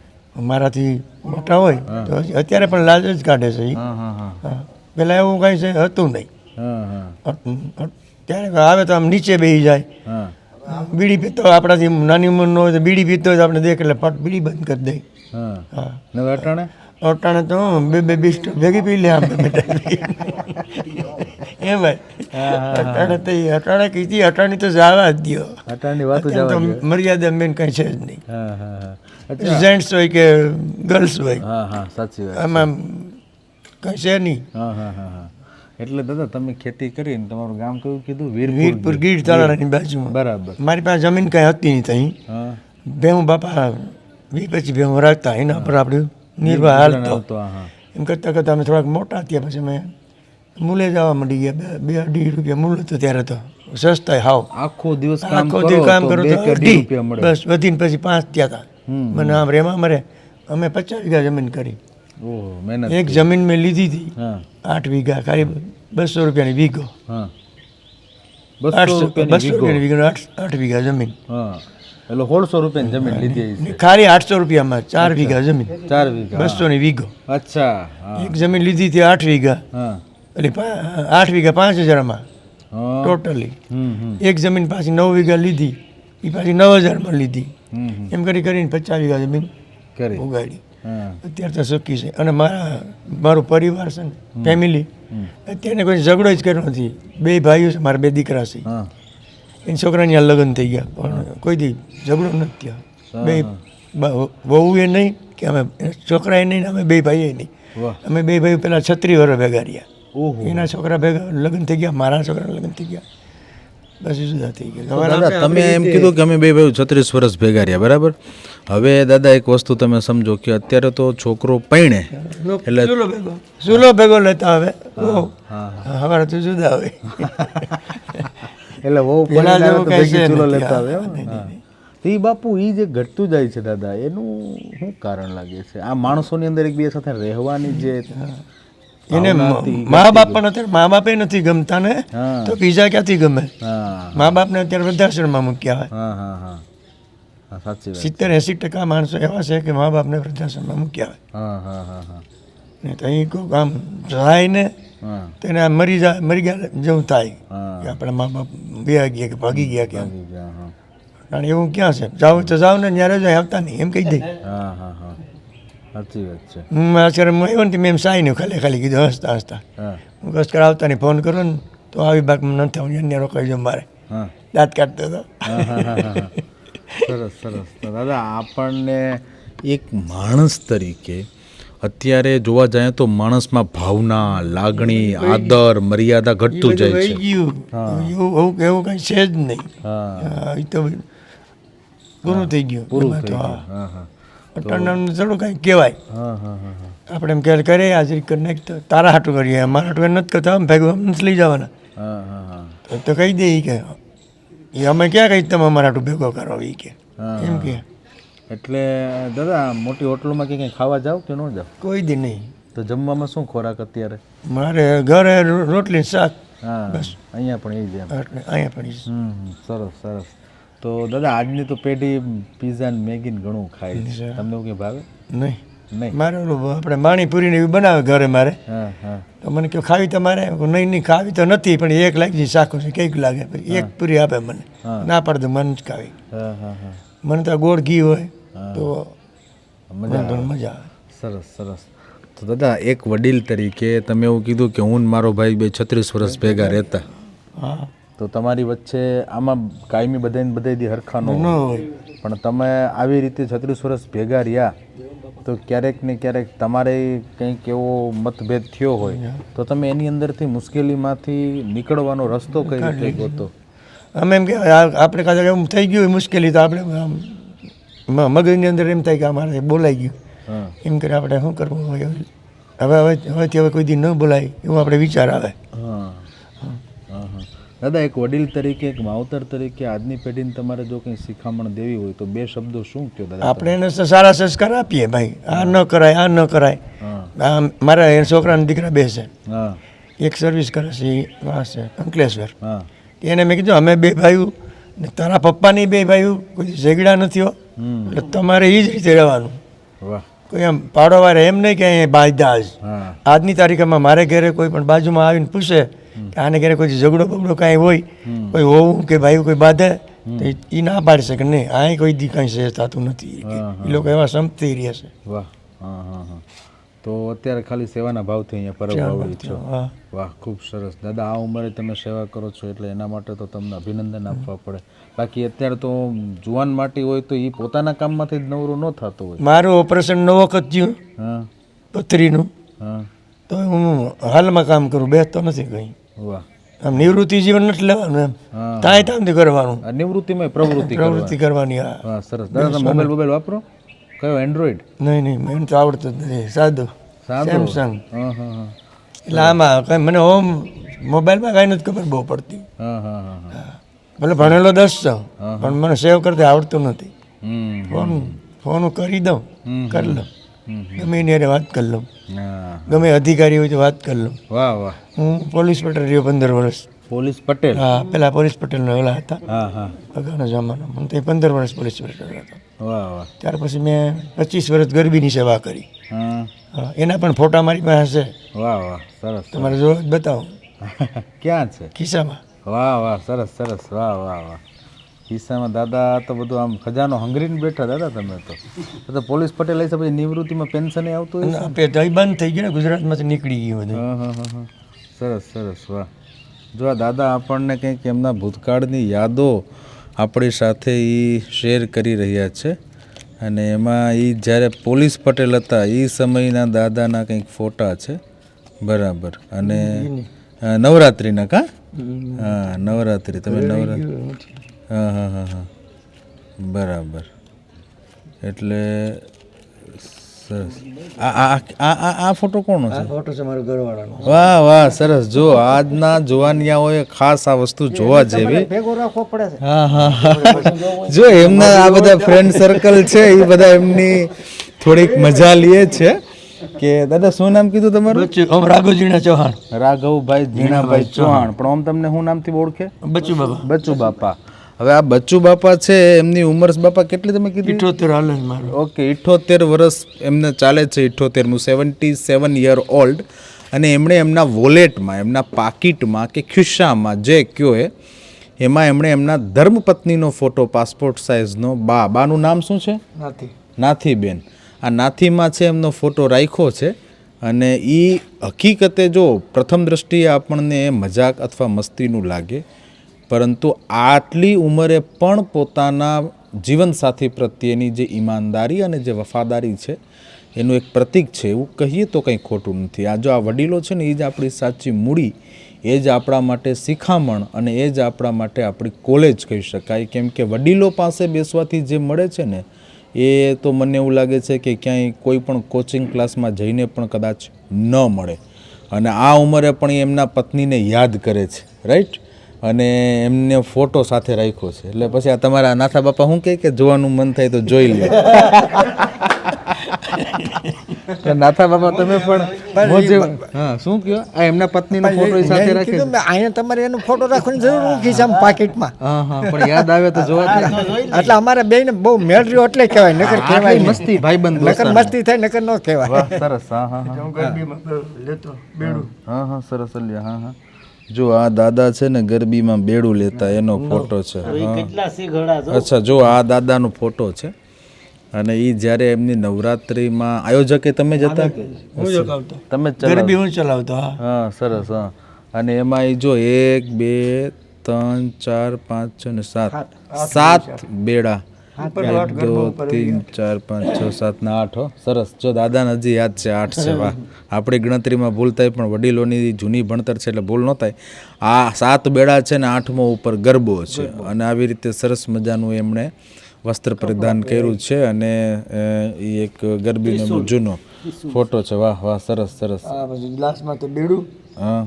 [SPEAKER 2] મારાથી મોટા હોય તો હજી અત્યારે પણ લાજ જ કાઢે છે ઈ.
[SPEAKER 4] હા હા હા
[SPEAKER 2] હા, પહેલાં એવું કાંઈ છે હતું નહીં.
[SPEAKER 4] હા હા
[SPEAKER 2] ત્યારે આવે તો આમ નીચે બેસી જાય.
[SPEAKER 4] હા
[SPEAKER 2] બીડી પીતો હોય આપણાથી નાની ઉંમરનો હોય તો બીડી પીતો હોય તો આપણે દેખ એટલે ફટ બીડી બંધ કરી દે.
[SPEAKER 4] હા.
[SPEAKER 2] હા,
[SPEAKER 4] ને અટાણે
[SPEAKER 2] અટાણે તો બે બિસ્ટ ભેગી પી લે આમ બેટા એ ભાઈ. અટાણે તો અટાણે કીધી અટાણી તો જવા જ દો.
[SPEAKER 4] અટાણની વાતો
[SPEAKER 2] અત્યારે
[SPEAKER 4] જવા
[SPEAKER 2] તો મર્યાદા મેન કંઈ છે જ નહીં.
[SPEAKER 4] હા હા હા
[SPEAKER 2] જેન્ટ્સ હોય કે ગર્લ્સ હોય
[SPEAKER 4] હા હા સાચી વાત.
[SPEAKER 2] આમાં કંઈ છે નહીં.
[SPEAKER 4] હા હા હા હા. એટલે દાદા તમે ખેતી કરીને તમારું ગામ કયું કીધું? વીરપુર.
[SPEAKER 2] વીરપુર ગીર તાલાળાની બાજુમાં.
[SPEAKER 4] બરાબર.
[SPEAKER 2] મારી પાસે જમીન કાંઈ હતી નહીં ત્યાં.
[SPEAKER 4] હા
[SPEAKER 2] ભેહું બાપા 20-25 ભેહું રાખતા, એના પર આપણે નિર્વાહ હાલતો.
[SPEAKER 4] આવતો. હા હા
[SPEAKER 2] એમ કરતાં કરતાં અમે થોડાક મોટા થયા પછી અમે મૂલે જવા માંડી ગયા. 2-2.5 રૂપિયા મૂલ હતું ત્યારે તો સસ્તા હાવ.
[SPEAKER 4] આખો દિવસ કામ
[SPEAKER 2] આખો
[SPEAKER 4] કરો
[SPEAKER 2] દિવસ કામ
[SPEAKER 4] તો
[SPEAKER 2] કરો
[SPEAKER 4] 2
[SPEAKER 2] તો
[SPEAKER 4] કે 2
[SPEAKER 2] અઢી.
[SPEAKER 4] રૂપિયા મળે.
[SPEAKER 2] બસ વધીને પછી 5 થયા હતા. મને આમ રેમાં મરે. અમે 50 વીઘા જમીન કરી.
[SPEAKER 4] ઓહો મહેનત.
[SPEAKER 2] એક જમીન મેં લીધી હતી
[SPEAKER 4] હા
[SPEAKER 2] 8 વીઘા, ખાલી 200 રૂપિયાની વીઘો.
[SPEAKER 4] હા 200 રૂપિયાની
[SPEAKER 2] 200 રૂપિયાની વીઘો 8 વીઘા જમીન.
[SPEAKER 4] હા એટલે 1600 રૂપિયાની જમીન લીધી હશે.
[SPEAKER 2] ને ખાલી 800 રૂપિયામાં 4 વીઘા જમીન.
[SPEAKER 4] 4 વીઘા.
[SPEAKER 2] 200 ની વીઘો.
[SPEAKER 4] અચ્છા. હા
[SPEAKER 2] એક જમીન લીધી હતી 8 વીઘા,
[SPEAKER 4] હા
[SPEAKER 2] એટલે 8 વીઘા 5000માં
[SPEAKER 4] હા
[SPEAKER 2] ટોટલી.
[SPEAKER 4] હમ
[SPEAKER 2] એક જમીન પાછી 9 વીઘા લીધી, એ પાછી 9000માં લીધી.
[SPEAKER 4] હમ
[SPEAKER 2] એમ કરી કરીને 50 વીઘા જમીન
[SPEAKER 4] કરી.
[SPEAKER 2] ઉગાડી.
[SPEAKER 4] હા
[SPEAKER 2] અત્યારે તો સુખી છે. અને મારો પરિવાર છે ને ફેમિલી, અત્યારે કોઈ ઝઘડો જ કર્યો નથી. 2 ભાઈઓ છે, મારા 2 દીકરા છે.
[SPEAKER 4] હા
[SPEAKER 2] એની છોકરાની આ લગ્ન થઈ ગયા પણ કોઈ દી ઝઘડો નથી થયો. 2 વહુ એ નહીં કે અમે છોકરાએ નહીં, અમે 2 ભાઈએ નહીં.
[SPEAKER 4] વાહ.
[SPEAKER 2] અમે 2 ભાઈઓ પેલા 36 વર્ષ ભેગા રહ્યા.
[SPEAKER 4] ઓહો.
[SPEAKER 2] એના છોકરા ભેગા લગ્ન થઈ ગયા, મારા છોકરાના લગ્ન થઈ ગયા, બસ જુદા થઈ ગયા.
[SPEAKER 4] દાદા તમે એમ કીધું કે અમે 2 ભાઈઓ 36 વર્ષ ભેગા રહ્યા, બરાબર. હવે દાદા એક વસ્તુ તમે સમજો કે અત્યારે તો છોકરો પૈણે એટલે
[SPEAKER 2] ચૂલો ભેગો લેતા હવે હવારે તો જુદા હોય.
[SPEAKER 4] એટલે બહુ
[SPEAKER 2] પેલા જેવું કાંઈ છે
[SPEAKER 4] ચૂલો
[SPEAKER 2] નથી.
[SPEAKER 4] લેતા આવે
[SPEAKER 2] હા,
[SPEAKER 4] એમ. હા. તો એ બાપુ એ જે ઘટતું જાય છે દાદા, એનું શું કારણ લાગે છે? આ માણસોની અંદર એકબીજા સાથે રહેવાની જે
[SPEAKER 2] એને મા બાપ પણ અત્યારે મા બાપે નથી ગમતા ને,
[SPEAKER 4] હા.
[SPEAKER 2] તો બીજા ક્યાંથી ગમે?
[SPEAKER 4] હા
[SPEAKER 2] મા બાપને અત્યારે વૃદ્ધાશ્રમમાં મૂક્યા હોય.
[SPEAKER 4] હા હા હા હા સાચી વાત.
[SPEAKER 2] 70-80% માણસો એવા છે કે મા બાપને વૃદ્ધાશ્રમમાં મૂક્યા હોય.
[SPEAKER 4] હા હા હા હા
[SPEAKER 2] ને તો અહીં કોઈ આમ જાય ને
[SPEAKER 4] હા
[SPEAKER 2] તો એને આમ મરી ગયા જેવું થાય
[SPEAKER 4] હા.
[SPEAKER 2] કે આપણા મા બાપ વ્યા ગયા કે ભાગી ગયા કે આમ.
[SPEAKER 4] હા
[SPEAKER 2] કારણ એવું ક્યાં છે? જાવ તો જાવ ને ત્યારે જ આવતા નહીં એમ કહી દે.
[SPEAKER 4] હા હા હા સાચી વાત છે.
[SPEAKER 2] હું અત્યારે હું આવ્યો ને મેં એમ સાઈને ખાલી કીધું હસતા હસતા,
[SPEAKER 4] હા
[SPEAKER 2] હું કસ કરાવતા નહીં, ફોન કરો ને તો આવી બાક નથી થવું, અન્ય રોકાઈ જાઉં મારે.
[SPEAKER 4] હા
[SPEAKER 2] દાંત કાઢતો હતો.
[SPEAKER 4] હા હા હા હા સરસ સરસ. તો દાદા આપણને એક માણસ તરીકે અત્યારે જોવા જાય તો માણસમાં ભાવના, લાગણી, આદર, મર્યાદા ઘટતું જાય
[SPEAKER 2] વહી
[SPEAKER 4] છે.
[SPEAKER 2] ગયું એવું કંઈ છે જ નહીં.
[SPEAKER 4] હા
[SPEAKER 2] હા, એ તો પૂરું થઈ ગયું.
[SPEAKER 4] પૂરું
[SPEAKER 2] એમાં
[SPEAKER 4] થઈ
[SPEAKER 2] તો
[SPEAKER 4] ગયું. હા હા
[SPEAKER 2] અટાણાનું થોડું કંઈ કહેવાય.
[SPEAKER 4] હા હા હા હા
[SPEAKER 2] આપણે એમ ક્યારે કરે હાજરી કરી નાખ તો તારા હાટું કરીએ, અમારા હાટું નથી કરતા, આમ ભેગું આમ નથી લઈ જવાના
[SPEAKER 4] હા હા હા
[SPEAKER 2] તો કહી દે કે એ અમે ક્યાં કહીએ તમે અમારા હાટું ભેગો કરો એ કે એમ કે
[SPEAKER 4] એટલે દાદા મોટી હોટલમાં કે કંઈ ખાવા જાવ કે ન જાવ?
[SPEAKER 2] કોઈ દી નહીં.
[SPEAKER 4] તો જમવામાં શું ખોરાક અત્યારે?
[SPEAKER 2] મારે ઘરે રોટલી ને શાક.
[SPEAKER 4] હા
[SPEAKER 2] બસ.
[SPEAKER 4] અહીંયા પણ એ જ એમ.
[SPEAKER 2] એટલે અહીંયા પણ ઈ જ.
[SPEAKER 4] સરસ સરસ. તો દાદા આજની તો પેઢી પીઝા ને મેગી ને ઘણું ખાય છે, તમને એવું કંઈ ભાવે?
[SPEAKER 2] નહીં
[SPEAKER 4] નહીં.
[SPEAKER 2] મારે ઓલું આપણે પાણીપુરીને એવી બનાવે ઘરે મારે,
[SPEAKER 4] હા હા
[SPEAKER 2] તો મને કહ્યું ખાવી તમારે? મેં કીધું, નહીં ખાવી તો નથી, પણ એક લાગી શાક છે કંઈક લાગે, પછી એક પૂરી આપે મને, ના પાડે મને જ ખાવી.
[SPEAKER 4] હા હા હા
[SPEAKER 2] મને તો ગોળ ઘી હોય તો
[SPEAKER 4] મજા
[SPEAKER 2] મને મજા આવે.
[SPEAKER 4] સરસ સરસ. તો દાદા એક વડીલ તરીકે તમે એવું કીધું કે હું ને મારો ભાઈ બે 36 વર્ષ ભેગા રહેતા,
[SPEAKER 2] હા,
[SPEAKER 4] તો તમારી વચ્ચે આમાં કાયમી બધાયથી હરખા ન
[SPEAKER 2] ન
[SPEAKER 4] હોય,
[SPEAKER 2] હોય.
[SPEAKER 4] પણ તમે આવી રીતે 36 વર્ષ ભેગા રહ્યા તો ક્યારેક ને ક્યારેક તમારે કંઈક એવો મતભેદ થયો હોય તો તમે એની અંદરથી મુશ્કેલીમાંથી નીકળવાનો રસ્તો કઈ રીતે ગોતો?
[SPEAKER 2] અમે એમ કે આપણે કાંઈ એમ થઈ ગયું હોય મુશ્કેલી, તો આપણે આમ મગજની અંદર એમ થાય કે અમારે બોલાઈ ગયું,
[SPEAKER 4] હા
[SPEAKER 2] એમ કરીને આપણે શું કરવું હોય હવેથી હવે કોઈ દી ન બોલાય એવો આપણે વિચાર આવે.
[SPEAKER 4] હા હા હા. દાદા એક વડીલ તરીકે એક માવતર તરીકે આજની પેઢીને તમારે જો કંઈ શિખામણ દેવી હોય તો 2 શબ્દો શું કહો દાદા?
[SPEAKER 2] આપણે એને સારા સંસ્કાર આપીએ, ભાઈ આ ન કરાય, આ ન કરાય. આ મારા એ છોકરાના દીકરા બે છે,
[SPEAKER 4] હા
[SPEAKER 2] એક સર્વિસ કરે છે, એ આ છે અંકલેશ્વર.
[SPEAKER 4] હા
[SPEAKER 2] એને મેં કીધું અમે 2 ભાઈઓ ને તારા પપ્પાની 2 ભાઈઓ કોઈ ઝઘડા નથી હો, એટલે તમારે એ જ રીતે રહેવાનું.
[SPEAKER 4] વાહ.
[SPEAKER 2] કોઈ આમ પાડોવારે એમ નહીં કે અહીંયા બાંધા જ.
[SPEAKER 4] હા
[SPEAKER 2] આજની તારીખમાં મારે ઘરે કોઈ પણ બાજુમાં આવીને પૂછે કે આને ઘરે કોઈ ઝઘડો બગડો કાંઈ હોય, કોઈ હોવું કે ભાઈ કોઈ બાંધે, તો એ ના પાડી શકે નહીં, અહીં કોઈ દી કાંઈ છે થતું નથી. એ લોકો એવા સંપતી રહ્યા છે.
[SPEAKER 4] વાહ. હા હા હા. તો અત્યારે ખાલી સેવાના ભાવથી અહીંયા પરબ આવડી છો.
[SPEAKER 2] હા.
[SPEAKER 4] વાહ ખૂબ સરસ દાદા. આ ઉંમરે તમે સેવા કરો છો એટલે એના માટે તો તમને અભિનંદન આપવા પડે. બાકી અત્યારે તો જુવાન માટી હોય તો એ પોતાના કામમાંથી જ નવરું ન થતું હોય.
[SPEAKER 2] મારું ઓપરેશન 9 વખત થયું
[SPEAKER 4] હા
[SPEAKER 2] પથરીનું,
[SPEAKER 4] હા.
[SPEAKER 2] તો હું હાલમાં કામ કરું, બેસતો નથી કંઈ.
[SPEAKER 4] વાહ.
[SPEAKER 2] આમ નિવૃત્તિ જીવન નથી લેવાનું, એમ
[SPEAKER 4] હા.
[SPEAKER 2] તાંય તામથી કરવાનું,
[SPEAKER 4] આ નિવૃત્તિમાં પ્રવૃત્તિ
[SPEAKER 2] પ્રવૃત્તિ કરવાની. હા,
[SPEAKER 4] વાહ સરસ. દાદા તમે મોબાઈલ વાપરો? કયો એન્ડ્રોઈડ?
[SPEAKER 2] નહીં મને તો આવડતું જ નથી, સાદું
[SPEAKER 4] સાદું?
[SPEAKER 2] સેમસંગ.
[SPEAKER 4] હા હા હા
[SPEAKER 2] એટલે આમાં કંઈ મને હોમ મોબાઈલમાં કાંઈ નથી ખબર બહુ પડતી.
[SPEAKER 4] હા હા હા હા.
[SPEAKER 2] ભલે ભણેલો 10 છું, પણ મને સેવ કરતા આવડતું નથી.
[SPEAKER 4] હમ.
[SPEAKER 2] ફોન કરી દઉં, કરી લઉં, ગમે એની હારે વાત કરી લઉં,
[SPEAKER 4] હા.
[SPEAKER 2] ગમે અધિકારી હોય તો વાત કરી લઉં.
[SPEAKER 4] વાહ વાહ.
[SPEAKER 2] હું પોલીસ પટેલ રહ્યો 15 વર્ષ.
[SPEAKER 4] પોલીસ પટેલ?
[SPEAKER 2] હા, પેલા પોલીસ પટેલનો ઓલા હતા
[SPEAKER 4] હા હા.
[SPEAKER 2] અગાઉના જમાનામાં, મને તો 15 વર્ષ પોલીસ પટેલ હતો.
[SPEAKER 4] વાહ વાહ.
[SPEAKER 2] ત્યાર પછી મેં 25 વર્ષ ગરબીની સેવા કરી.
[SPEAKER 4] હા.
[SPEAKER 2] હા, એના પણ ફોટા મારી પાસે છે,
[SPEAKER 4] વાહ વાહ સરસ.
[SPEAKER 2] તમારે જો બતાવો
[SPEAKER 4] ક્યાં છે?
[SPEAKER 2] ખિસ્સામાં.
[SPEAKER 4] વાહ વાહ સરસ સરસ. વાહ વાહ વાહ. ખિસ્સામાં દાદા તો બધું આમ ખજાનો હંગરીને બેઠા દાદા તમે તો પોલીસ પટેલ હશે પછી નિવૃત્તિમાં પેન્શન આવતું હોય?
[SPEAKER 2] આપે તો બંધ થઈ ગયું ને, ગુજરાતમાંથી નીકળી ગયું બધું.
[SPEAKER 4] હા હા હા હા. સરસ સરસ. વાહ. જો આ દાદા આપણને કંઈક એમના ભૂતકાળની યાદો આપણી સાથે એ શેર કરી રહ્યા છે, અને એમાં એ જ્યારે પોલીસ પટેલ હતા એ સમયના દાદાના કંઈક ફોટા છે. બરાબર. અને નવરાત્રિના કા? હા નવરાત્રિ. તમે નવરાત્રિ. હા હા હા હા બરાબર. એટલે સરસ. આ ફોટો કોનો છે?
[SPEAKER 2] ફોટો છે મારો ઘરવાળાનો.
[SPEAKER 4] વાહ વાહ સરસ. જો આજના જુવાનિયાઓએ ખાસ આ વસ્તુ જોવા જેવી.
[SPEAKER 3] ભેગો રાખવો પડે છે.
[SPEAKER 4] હા હા હા. જો એમના આ બધા ફ્રેન્ડ સર્કલ છે એ બધા એમની થોડીક મજા લે છે. કે દાદા શું નામ કીધું તમારું?
[SPEAKER 2] ઓમ રાઘવજીના ચૌહાણ.
[SPEAKER 4] રાઘવભાઈ જીણાભાઈ ચૌહાણ. પણ ઓમ તમને શું નામથી ઓળખે?
[SPEAKER 2] બચ્ચુ બાબા.
[SPEAKER 4] બચ્ચુ બાપા. હવે આ બચ્ચુ બાપા છે એમની ઉંમર બાપા કેટલી તમે કીધી?
[SPEAKER 2] 78 હાલે છે મારું.
[SPEAKER 4] ઓકે 78 વર્ષ એમને ચાલે છે. 78મું 77 યર ઓલ્ડ. અને એમણે એમના વોલેટમાં, એમના પાકીટમાં કે ખિસ્સામાં જે કયો એમાં એમણે એમના ધર્મપત્નીનો ફોટો પાસપોર્ટ સાઇઝનો, બાનું નામ શું છે? નાથીબેન. આ નાથીમાં છે એમનો ફોટો રાખ્યો છે. અને એ હકીકતે જો પ્રથમ દ્રષ્ટિએ આપણને મજાક અથવા મસ્તીનું લાગે, પરંતુ આટલી ઉંમરે પણ પોતાના જીવનસાથી પ્રત્યેની જે ઈમાનદારી અને જે વફાદારી છે એનું એક પ્રતીક છે, એવું કહીએ તો કંઈ ખોટું નથી. આ જો આ વડીલો છે ને એ જ આપણી સાચી મૂડી, એ જ આપણા માટે શિખામણ, અને એ જ આપણા માટે આપણી કોલેજ કહી શકાય. કેમ કે વડીલો પાસે બેસવાથી જે મળે છે ને એ તો મને એવું લાગે છે કે ક્યાંય કોઈ પણ કોચિંગ ક્લાસમાં જઈને પણ કદાચ ન મળે. અને આ ઉંમરે પણ એ એમના પત્નીને યાદ કરે છે, રાઈટ? અને એમને ફોટો સાથે રાખ્યો છે. એટલે પછી આ તમારા નાથા બાપા શું કહે કે જોવાનું મન થાય તો જોઈ લે. નાથા બાપા તમે પણ મોજે હા શું કહો આ એમના પત્નીનો ફોટો સાથે રાખે
[SPEAKER 3] કીધું મેં અહીંયા તમારે એનો ફોટો રાખવાની જરૂર નથી છે આમ પાકીટમાં.
[SPEAKER 4] હા હા પણ યાદ આવે તો જોવા દે.
[SPEAKER 3] એટલે અમારે બેયને બહુ મેળ રહ્યો એટલે કહેવાય, નકર કહેવાય નહીં.
[SPEAKER 4] મસ્તી ભાઈબંધ
[SPEAKER 3] નકર મસ્તી થાય, નકર ન કહેવાય.
[SPEAKER 4] વાહ સરસ. હા હા હા
[SPEAKER 2] હું ગરબીમાં લેતો બેડું.
[SPEAKER 4] હા હા સરસ લ્યા. હા હા જો આ દાદા છે ને ગરબીમાં બેડું લેતા એનો ફોટો છે. અચ્છા જો આ દાદાનો ફોટો છે અને એ જ્યારે એમની નવરાત્રિમાં આયોજકે તમે જ હતા?
[SPEAKER 2] હું જો આવતો
[SPEAKER 4] તમે જ ચલાવતા?
[SPEAKER 2] ગરબી હું ચલાવતો. હા
[SPEAKER 4] હા સરસ. હા અને એમાં એ જો 1 2 3 4 5 6 ને 7 બેડા 1 2 3 4 5 6 7 ને 8 હો સરસ. જો દાદાને હજી યાદ છે 8 છે. વાહ આપણી ગણતરીમાં ભૂલ થાય પણ વડીલોની જૂની ભણતર છે એટલે ભૂલ ન થાય. આ 7 બેડા છે ને 8મો ઉપર ગરબો છે અને આવી રીતે સરસ મજાનું એમણે વસ્ત્ર પરિધાન કર્યું છે અને એ એક ગરબીનો જૂનો ફોટો છે. વાહ વાહ સરસ સરસ.
[SPEAKER 2] આ પછી ગ્લાસમાં તો બેડું.
[SPEAKER 4] હા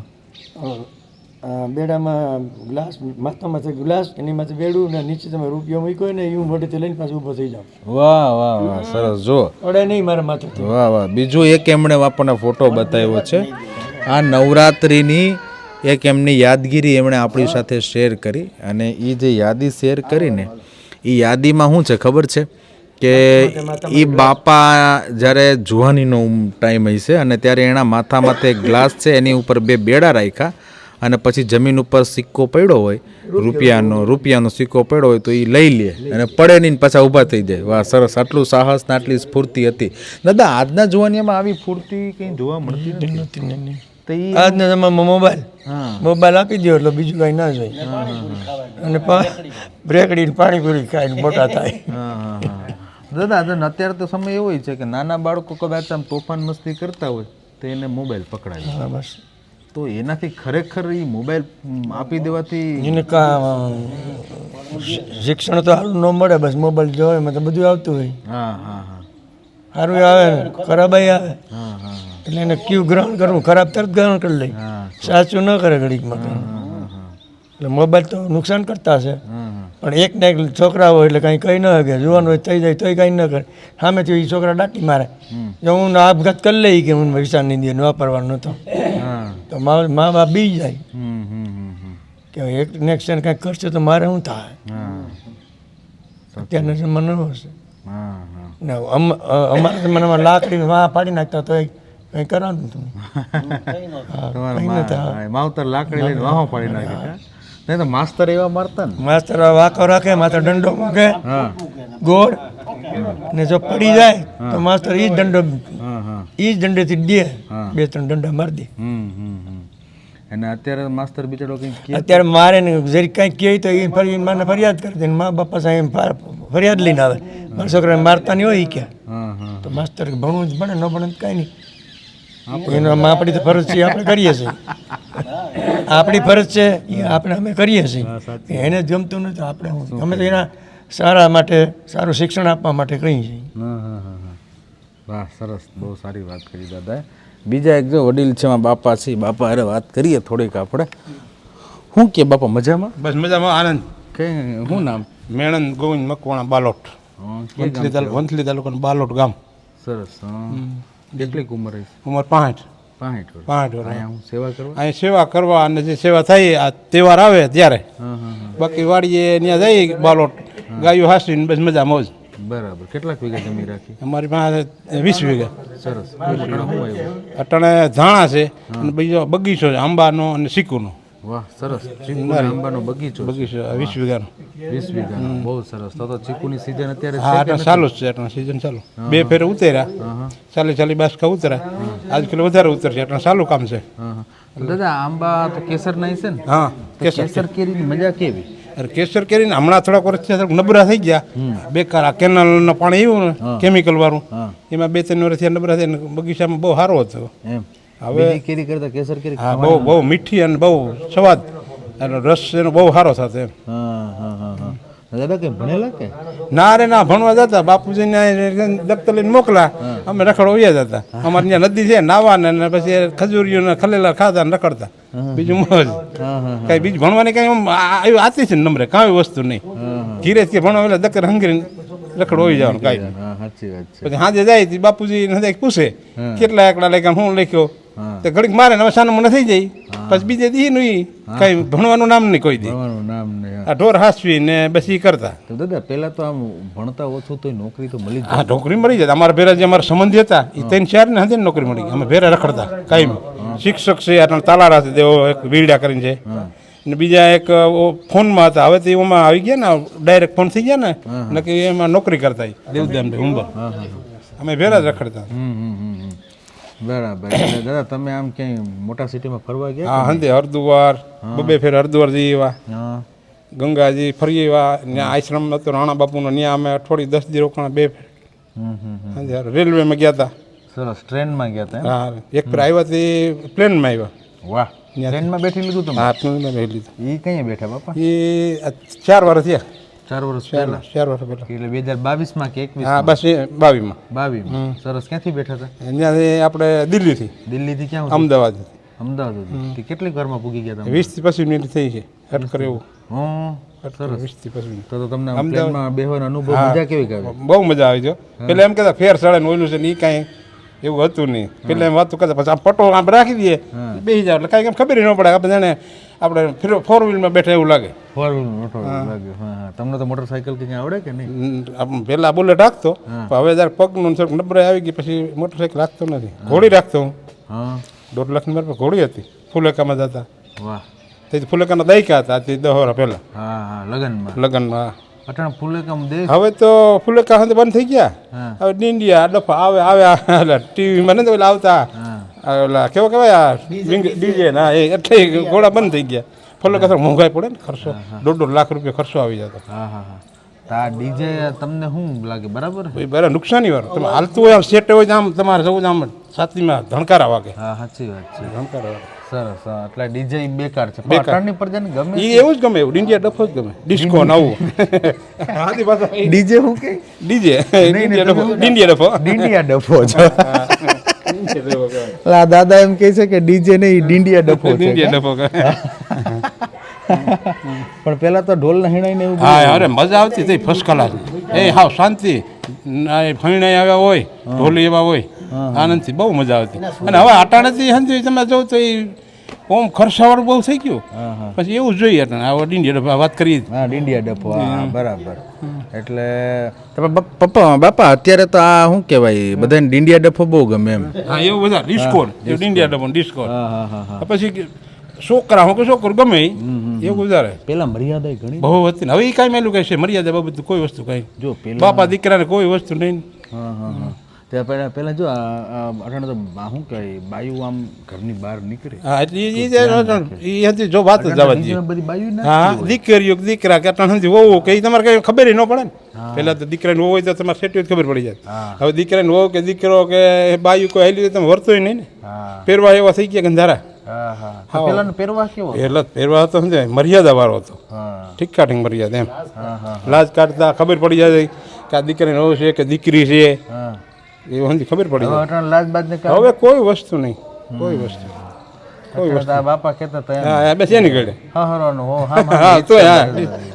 [SPEAKER 2] બેડામાં ગ્લાસ, માથામાં છે ગ્લાસ, એની માથે બેડું ને નીચે તમે રૂપિયો મૂક્યો ને એ હું મોઢેથી લઈને પાછું ઊભો થઈ જાઉં.
[SPEAKER 4] વાહ વાહ વાહ સરસ. જો
[SPEAKER 2] અડે નહીં મારા માથે.
[SPEAKER 4] વાહ વાહ. બીજું એક એમણે આપણને ફોટો બતાવ્યો છે. આ નવરાત્રિની એક એમની યાદગીરી એમણે આપણી સાથે શેર કરી અને એ જે યાદી શેર કરીને એ યાદીમાં શું છે ખબર છે કે એ બાપા જ્યારે જુવાનીનો ટાઈમ હશે અને ત્યારે એના માથા માથે એક ગ્લાસ છે એની ઉપર 2 બેડા રાખ્યા અને પછી જમીન ઉપર સિક્કો પડ્યો હોય રૂપિયાનો સિક્કો પડ્યો હોય તો એ લઈ લે અને પડે નહીં પાછા ઊભા થઈ જાય. વાહ સરસ. આટલું સાહસ ને આટલી સ્ફૂર્તિ હતી. દાદા આજના જુવાનીમાં આવી ફૂર્તિ કંઈ જોવા મળતી નથી. તો ઈ
[SPEAKER 2] આજના જમાનામાં મોબાઈલ મોબાઈલ આપી દો એટલે બીજું કાંઈ ના જોઈએ અને બ્રેકડી પાણીપુરી ખાઈને મોટા થાય.
[SPEAKER 4] દાદા અત્યારે તો સમય એવો છે કે નાના બાળકો કદાચ આમ તોફાન મસ્તી કરતા હોય તો એને મોબાઈલ પકડાય.
[SPEAKER 2] હા બસ.
[SPEAKER 4] તો એનાથી ખરેખર એ મોબાઈલ આપી દેવાથી
[SPEAKER 2] એને શિક્ષણ તો સારું ન મળે, બસ મોબાઈલ જોવે એમાં તો બધું આવતું હોય.
[SPEAKER 4] હા હા હા
[SPEAKER 2] સારું આવે ને ખરાબાઈ આવે
[SPEAKER 4] હા હા
[SPEAKER 2] એટલે એને કયું ગ્રહણ કરવું, ખરાબ તરત ગ્રહણ કરી લે, સાચું ન કરે ઘડીકમાં. એટલે મોબાઈલ તો નુકસાન કરતા છે પણ એક ને એક છોકરા હોય એટલે કાંઈ કહી ન શકે, જોવાનું હોય થઈ જાય તોય કાંઈ ન કરે. સામેથી એ છોકરા દાટી મારે જો હું આપઘાત કરી લઈ કે હું પૈસા નહીં દે વાપરવાનો નહોતો તો મા બાપ બી જાય કે એક નેક્સ્ટ કાંઈક કરશે તો મારે શું થાય. અત્યારના જમાનો હશે ને અમારા જમાનામાં લાકડી વાહ પાડી નાખતા તો કંઈ કરવાનું હતું.
[SPEAKER 4] માવતર લાકડી લઈને વાહો પાડી નાખે. નહીં તો માસ્તર એવા મારતા ને.
[SPEAKER 2] માસ્તર વાંકો રાખે, માથે દંડો મૂકે ગોળ ને જો પડી જાય તો માસ્તર એ જ દંડો એ જ દંડેથી દે, 2-3 દંડા મારી દે.
[SPEAKER 4] અને અત્યારે માસ્તર બિચારો કંઈક
[SPEAKER 2] અત્યારે મારે ને જરી કંઈક કહે તો એ ફરી માને ફરિયાદ કરી દે, મા બાપા સાહેબ ફરિયાદ લઈને આવે મારા છોકરાને મારતા નહીં હોય એ ક્યાં તો માસ્તર ભણવું જ ભણે, ન ભણે તો કાંઈ નહીં. એનો આપણી તો ફરજ છે આપણે કરીએ છીએ, આપણી ફરજ છે એ આપણે અમે કરીએ છીએ. એને જ ગમતું નથી આપણે અમે તો એના સારા માટે સારું શિક્ષણ આપવા માટે કહીએ છીએ.
[SPEAKER 4] વાહ સરસ. બહુ સારી વાત કરી દાદા. બીજા એક જો વડીલ છે એમાં બાપા છે, બાપા અરે વાત કરીએ થોડીક આપણે. શું કે બાપા મજામાં?
[SPEAKER 5] બસ મજામાં. આનંદ.
[SPEAKER 4] કઈ શું નામ?
[SPEAKER 5] મેણંદ ગોવિંદ મકવાણા બાલોટ. વંથલી તાલુકાનું બાલોટ ગામ.
[SPEAKER 4] સરસ. કેટલીક ઉંમર છે?
[SPEAKER 5] ઉંમર 65
[SPEAKER 4] વર્ષ.
[SPEAKER 5] 65 વર્ષ.
[SPEAKER 4] અહીંયા હું સેવા કરવા?
[SPEAKER 5] અહીં સેવા કરવા અને જે સેવા થાય આ તહેવાર આવે ત્યારે. બાકી વાડીએ ત્યાં જઈએ બાલોટ ગાયો હાસીને બસ મજા મોજ.
[SPEAKER 4] બરાબર. કેટલાક વીઘા જમીન રાખી?
[SPEAKER 5] અમારી પાસે 20 વીઘા.
[SPEAKER 4] સરસ. શું
[SPEAKER 5] અટાણે ધાણા છે અને બીજો બગીચો છે આંબાનો અને ચીકુનો.
[SPEAKER 4] વાહ સરસ. ચીકુના આંબાનો બગીચો.
[SPEAKER 5] બગીચો 20 વીઘાનો.
[SPEAKER 4] 20 વીઘા. બહુ સરસ. તો ચીકુની સીઝન અત્યારે
[SPEAKER 5] હા અટાણે ચાલુ જ છે. અટાણે સિઝન ચાલુ. 2 ફેરે ઉતર્યા, 40 બાસકા ઉતર્યા. આજકાલ વધારે ઉતરશે. અટાણે ચાલુ કામ છે.
[SPEAKER 4] દાદા આંબા તો કેસર નહીં છે ને?
[SPEAKER 5] હા
[SPEAKER 4] કેસર કેરીની મજા કેવી?
[SPEAKER 5] અરે કેસર કેરીને હમણાં થોડાક વર્ષથી થોડાક નબળા થઈ ગયા. બેકાર આ કેનાલના પાણી આવ્યું ને કેમિકલ વાળું એમાં 2-3 વર્ષથી નબળા થઈને બગીચામાં બહુ સારો હતો.
[SPEAKER 4] એમ
[SPEAKER 5] હવે
[SPEAKER 4] કેરી કરતા કેસર કેરી
[SPEAKER 5] હા બહુ મીઠી અને બહુ સ્વાદ એનો રસ એનો બહુ સારો થતો એમ.
[SPEAKER 4] દાદા કે ભણેલા કે?
[SPEAKER 5] ના રે ના ભણવા જતા બાપુજીને દફતર લઈને મોકલા અમે રખડવા વ્યા જતા અમારે ત્યાં નદી છે નાવા ને પછી ખજૂરીઓને ખલેલા ખાતા ને રખડતા બીજું મોજ કઈ બીજું ભણવાની કઈ આવ્યું આતી છે ને નંબરે કાંઈ વસ્તુ નહીં ધીરે કે ભણવા એટલે દફતર હંગરીને રખડો હોઈ જવાનું કાંઈ
[SPEAKER 4] સાચી વાત છે.
[SPEAKER 5] પછી સાંજે જાય તે બાપુજી પૂછે કેટલા એકડા લખ્યા હું લખ્યો તો ઘડીક મારે ને હવે સાનું મને થઈ જાય પછી બીજે દી નહીં કઈ ભણવાનું નામ નહીં કોઈ દી
[SPEAKER 4] ભણવાનું નામ નહીં.
[SPEAKER 5] આ ઢોર હાસવી ને બસ એ કરતા
[SPEAKER 4] તો દાદા પહેલા તો આમ ભણતા ઓછું તો નોકરી તો મળી જ
[SPEAKER 5] હા નોકરી મળી જાય અમારા ભેરા જે અમારા સંબંધી હતા એ 3-4 ને હતી ને નોકરી મળી ગઈ અમે ભેરા રખડતા કાયમ શિક્ષક છે આ તાલારા છે તેઓ એક વીરડા કરીને છે ને બીજા એક ફોનમાં હતા હવે તો એમાં આવી ગયા ને ડાયરેક્ટ ફોન થઈ ગયા ને નક્કી એમાં નોકરી કરતા દેવદામ ઉંબર અમે ભેરા જ રખડતા
[SPEAKER 4] બરાબર. એટલે દાદા તમે આમ ક્યાંય મોટા સિટીમાં ફરવા ગયા?
[SPEAKER 5] હા હંદે હરદુવાર બબે ફેર હરદુવાર જઈ એવા
[SPEAKER 4] હા.
[SPEAKER 5] ગંગાજી ફરી એવા ત્યાં આશ્રમ હતો રાણા બાપુનો ત્યાં અમે અઠવાડિયે 10 દી રોકાણા 2 ફેર હંદે રેલવેમાં ગયા હતા
[SPEAKER 4] સરસ. ટ્રેનમાં ગયા હતા એમ?
[SPEAKER 5] હા એક ફેર આવ્યા તે પ્લેનમાં આવ્યા
[SPEAKER 4] વાહ. ટ્રેનમાં બેઠી લીધું તમે?
[SPEAKER 5] હા પ્લેનમાં બેઠી લીધું
[SPEAKER 4] એ કઈ બેઠા બાપા?
[SPEAKER 5] એ 4 વર્ષ થયા
[SPEAKER 4] 4 વર્ષ પહેલા.
[SPEAKER 5] 4 વર્ષ પહેલા
[SPEAKER 4] એટલે 2022માં કે 21?
[SPEAKER 5] હા બસ એ 22માં
[SPEAKER 4] 22માં. સરસ. ક્યાંથી બેઠા હતા?
[SPEAKER 5] ત્યાંથી આપણે દિલ્હીથી
[SPEAKER 4] દિલ્હીથી ક્યાં સુધી?
[SPEAKER 5] અમદાવાદ
[SPEAKER 4] અમદાવાદ સુધી. કેટલી ઘરમાં પૂગી ગયા તમે?
[SPEAKER 5] 20 થી 25 મિનિટ થઈ છે અટકર એવું
[SPEAKER 4] સરસ.
[SPEAKER 5] 20 થી 25 મિનિટ
[SPEAKER 4] તો તમને આમ પ્લેનમાં બેહવાનો અનુભવ મજા કેવી કરે?
[SPEAKER 5] બહુ મજા આવી જો પેલા એમ કહેતા ફેર સળે ને ઓલું છે ને એ કાંઈ એવું હતું નહીં પેલા એમ વાતું કરતા પછી આ પટો આમ રાખી દઈએ બેસી જાવ એટલે કાંઈ ખબર ન પડે આપણે જાણે આપણે 4 વ્હીલમાં બેઠા એવું લાગે
[SPEAKER 4] 4 વ્હીલ મોટો લાગે. હા. તમને તો મોટરસાઇકલ કે આવડે કે નહીં?
[SPEAKER 5] પહેલા બુલેટ રાખતો પણ હવે જયારે પગનું થોડુંક નબળાઈ આવી ગઈ પછી મોટરસાઇકલ રાખતો નથી ઘોડી રાખતો હું
[SPEAKER 4] હા.
[SPEAKER 5] 1.5 લાખની મારી પાસે ઘોડી હતી ફુલેકામાં જતા
[SPEAKER 4] વાહ.
[SPEAKER 5] તે ફુલેકાના દાયકા હતા તે 10 વર્ષ પહેલા
[SPEAKER 4] હા હા. લગનમાં
[SPEAKER 5] લગ્નમાં
[SPEAKER 4] અટાણ ફૂલેકામ દેશ.
[SPEAKER 5] હવે તો ફુલેકા હવે બંધ થઈ ગયા હવે ડીંડિયા ડફા આવે ટીવીમાં નથી ઓલા આવતા ઓલા કેવો કહેવાય ડીજે ના એ એટલે ઘોડા બંધ થઈ ગયા ફુલેકા તો મોંઘાઈ પડે ને ખર્ચો 1.5 લાખ રૂપિયા ખર્ચો આવી જતો
[SPEAKER 4] હા હા હા. તો આ ડીજે તમને શું લાગે બરાબર?
[SPEAKER 5] એ બરાબર નુકસાની વાળું તમે હાલતું હોય આમ સેટ હોય આમ તમારે જવું આમ છાતીમાં ધણકારા વાગે
[SPEAKER 4] હા સાચી વાત છે.
[SPEAKER 5] ધણકારા વાગે
[SPEAKER 4] સરસ. હા. એટલે ડીજે બેકાર છે. પણ અટાણની પ્રજાને ગમે
[SPEAKER 5] એ એવું જ ગમે એવું ડિંડિયા ડફો જ ગમે ડિસ્કો નવું આદી પાછા
[SPEAKER 4] ડીજે શું કે?
[SPEAKER 5] ડીજે ડિંડિયા ડફો
[SPEAKER 4] ડીંડિયા ડફો છે. આ દાદા એમ કહે છે કે ડીજે નહીં ડીંડિયા ડફો છે.
[SPEAKER 5] ડિંડિયા ડફો
[SPEAKER 4] પણ પેલા તો ઢોલ હિણાઈ ને એવું
[SPEAKER 5] હા અરે મજા આવતી હતી ફર્સ્ટ ક્લાસ એ હાવ શાંતિ ફણીણાઈ આવ્યા હોય ઢોલી એવા હોય આનંદથી બહુ મજા આવતી અને હવે અટાણેથી સમજી તમે જો તો એ ઓમ ખર્ચાવાળું બહુ થઈ ગયું પછી એવું જ જોઈએ અટાણે હવે ડીંડિયા ડફો વાત કરીએ
[SPEAKER 4] હા ડીંડિયા ડફો. હા બરાબર. એટલે તમે બાપા અત્યારે તો આ શું કહેવાય બધાને ડીંડિયા ડફો બહુ ગમે એમ?
[SPEAKER 5] હા એવું બધા ડિસ્કો એવું ડીંડિયા ડફો ડિસ્કો
[SPEAKER 4] હા હા હા.
[SPEAKER 5] પછી છોકરા હું કે છોકરું ગમે એવું ગુજારે
[SPEAKER 4] પેલા મર્યાદા ઘણી
[SPEAKER 5] બહુ હતી ને હવે એ કાંઈ મેલું કહે છે મર્યાદા બાબત કોઈ વસ્તુ કાંઈ
[SPEAKER 4] જો પેલા
[SPEAKER 5] બાપા દીકરાને કોઈ વસ્તુ નહીં
[SPEAKER 4] હા હા હા. ત્યાં પહેલા જો અટાણે તો શું કહેવાય બાયું આમ ઘરની બહાર નીકળે.
[SPEAKER 5] હા એટલે એ હતી જો વાત જ જવા દઈએ
[SPEAKER 4] બધી બાયું ના
[SPEAKER 5] હા દીકરીઓ દીકરા કે અટાણ સમજી વહુ કે એ તમારે કઈ ખબર ન પડે ને પહેલા તો દીકરાને વહુ હોય તો તમારે સેટી ખબર પડી જાય હવે દીકરાને વહુ કે દીકરો કે બાયું કોઈ હેલી તમે વર્તોય નહીં ને પહેરવા એવા થઈ ગયા ગંધારા
[SPEAKER 4] હા હા. પેલાનો પહેરવા કેવો?
[SPEAKER 5] પહેલા પહેરવા હતો સમજાય મર્યાદા વાળો હતો
[SPEAKER 4] હા
[SPEAKER 5] ઠીક મર્યાદા એમ
[SPEAKER 4] હા હા
[SPEAKER 5] લાજ કાઢતા ખબર પડી જાય કે આ દીકરીને વહુ છે કે દીકરી છે
[SPEAKER 4] હા.
[SPEAKER 5] એ ખબર પડી જાય
[SPEAKER 4] અટાણે લાજ બાજ ને
[SPEAKER 5] હવે કોઈ વસ્તુ નહીં કોઈ વસ્તુ
[SPEAKER 4] બાપા કહેતા હતા એમ.
[SPEAKER 5] હા બસ એની ઘડે
[SPEAKER 4] હા હરવાનો હો હા
[SPEAKER 5] હા તો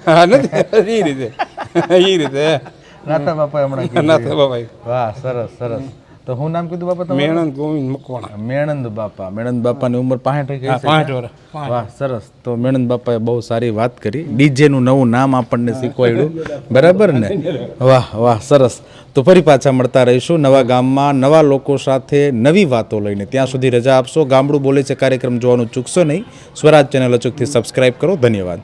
[SPEAKER 5] હા નથી એ રીતે એ રીતે
[SPEAKER 4] નાતા બાપા હમણાં કીધું.
[SPEAKER 5] ના તો બાબા
[SPEAKER 4] વાહ સરસ સરસ. તો હું નામ કીધું બાપા તમારું?
[SPEAKER 5] મેણંદ ગોવિંદ મકવાણા
[SPEAKER 4] મેણંદ બાપા. મેણંદ બાપાની ઉંમર 65 થઈ ગઈ છે.
[SPEAKER 5] 5 વર્ષ
[SPEAKER 4] વાહ સરસ. તો મેણંદ બાપાએ બહુ સારી વાત કરી. ડીજેનું નવું નામ આપણને શીખવાડ્યું બરાબર ને? વાહ વાહ સરસ. તો ફરી પાછા મળતા રહીશું નવા ગામમાં નવા લોકો સાથે નવી વાતો લઈને. ત્યાં સુધી રજા આપશો. ગામડું બોલે છે કાર્યક્રમ જોવાનું ચૂકશો નહીં. સ્વરાજ ચેનલ અચૂકથી સબસ્ક્રાઇબ કરો. ધન્યવાદ.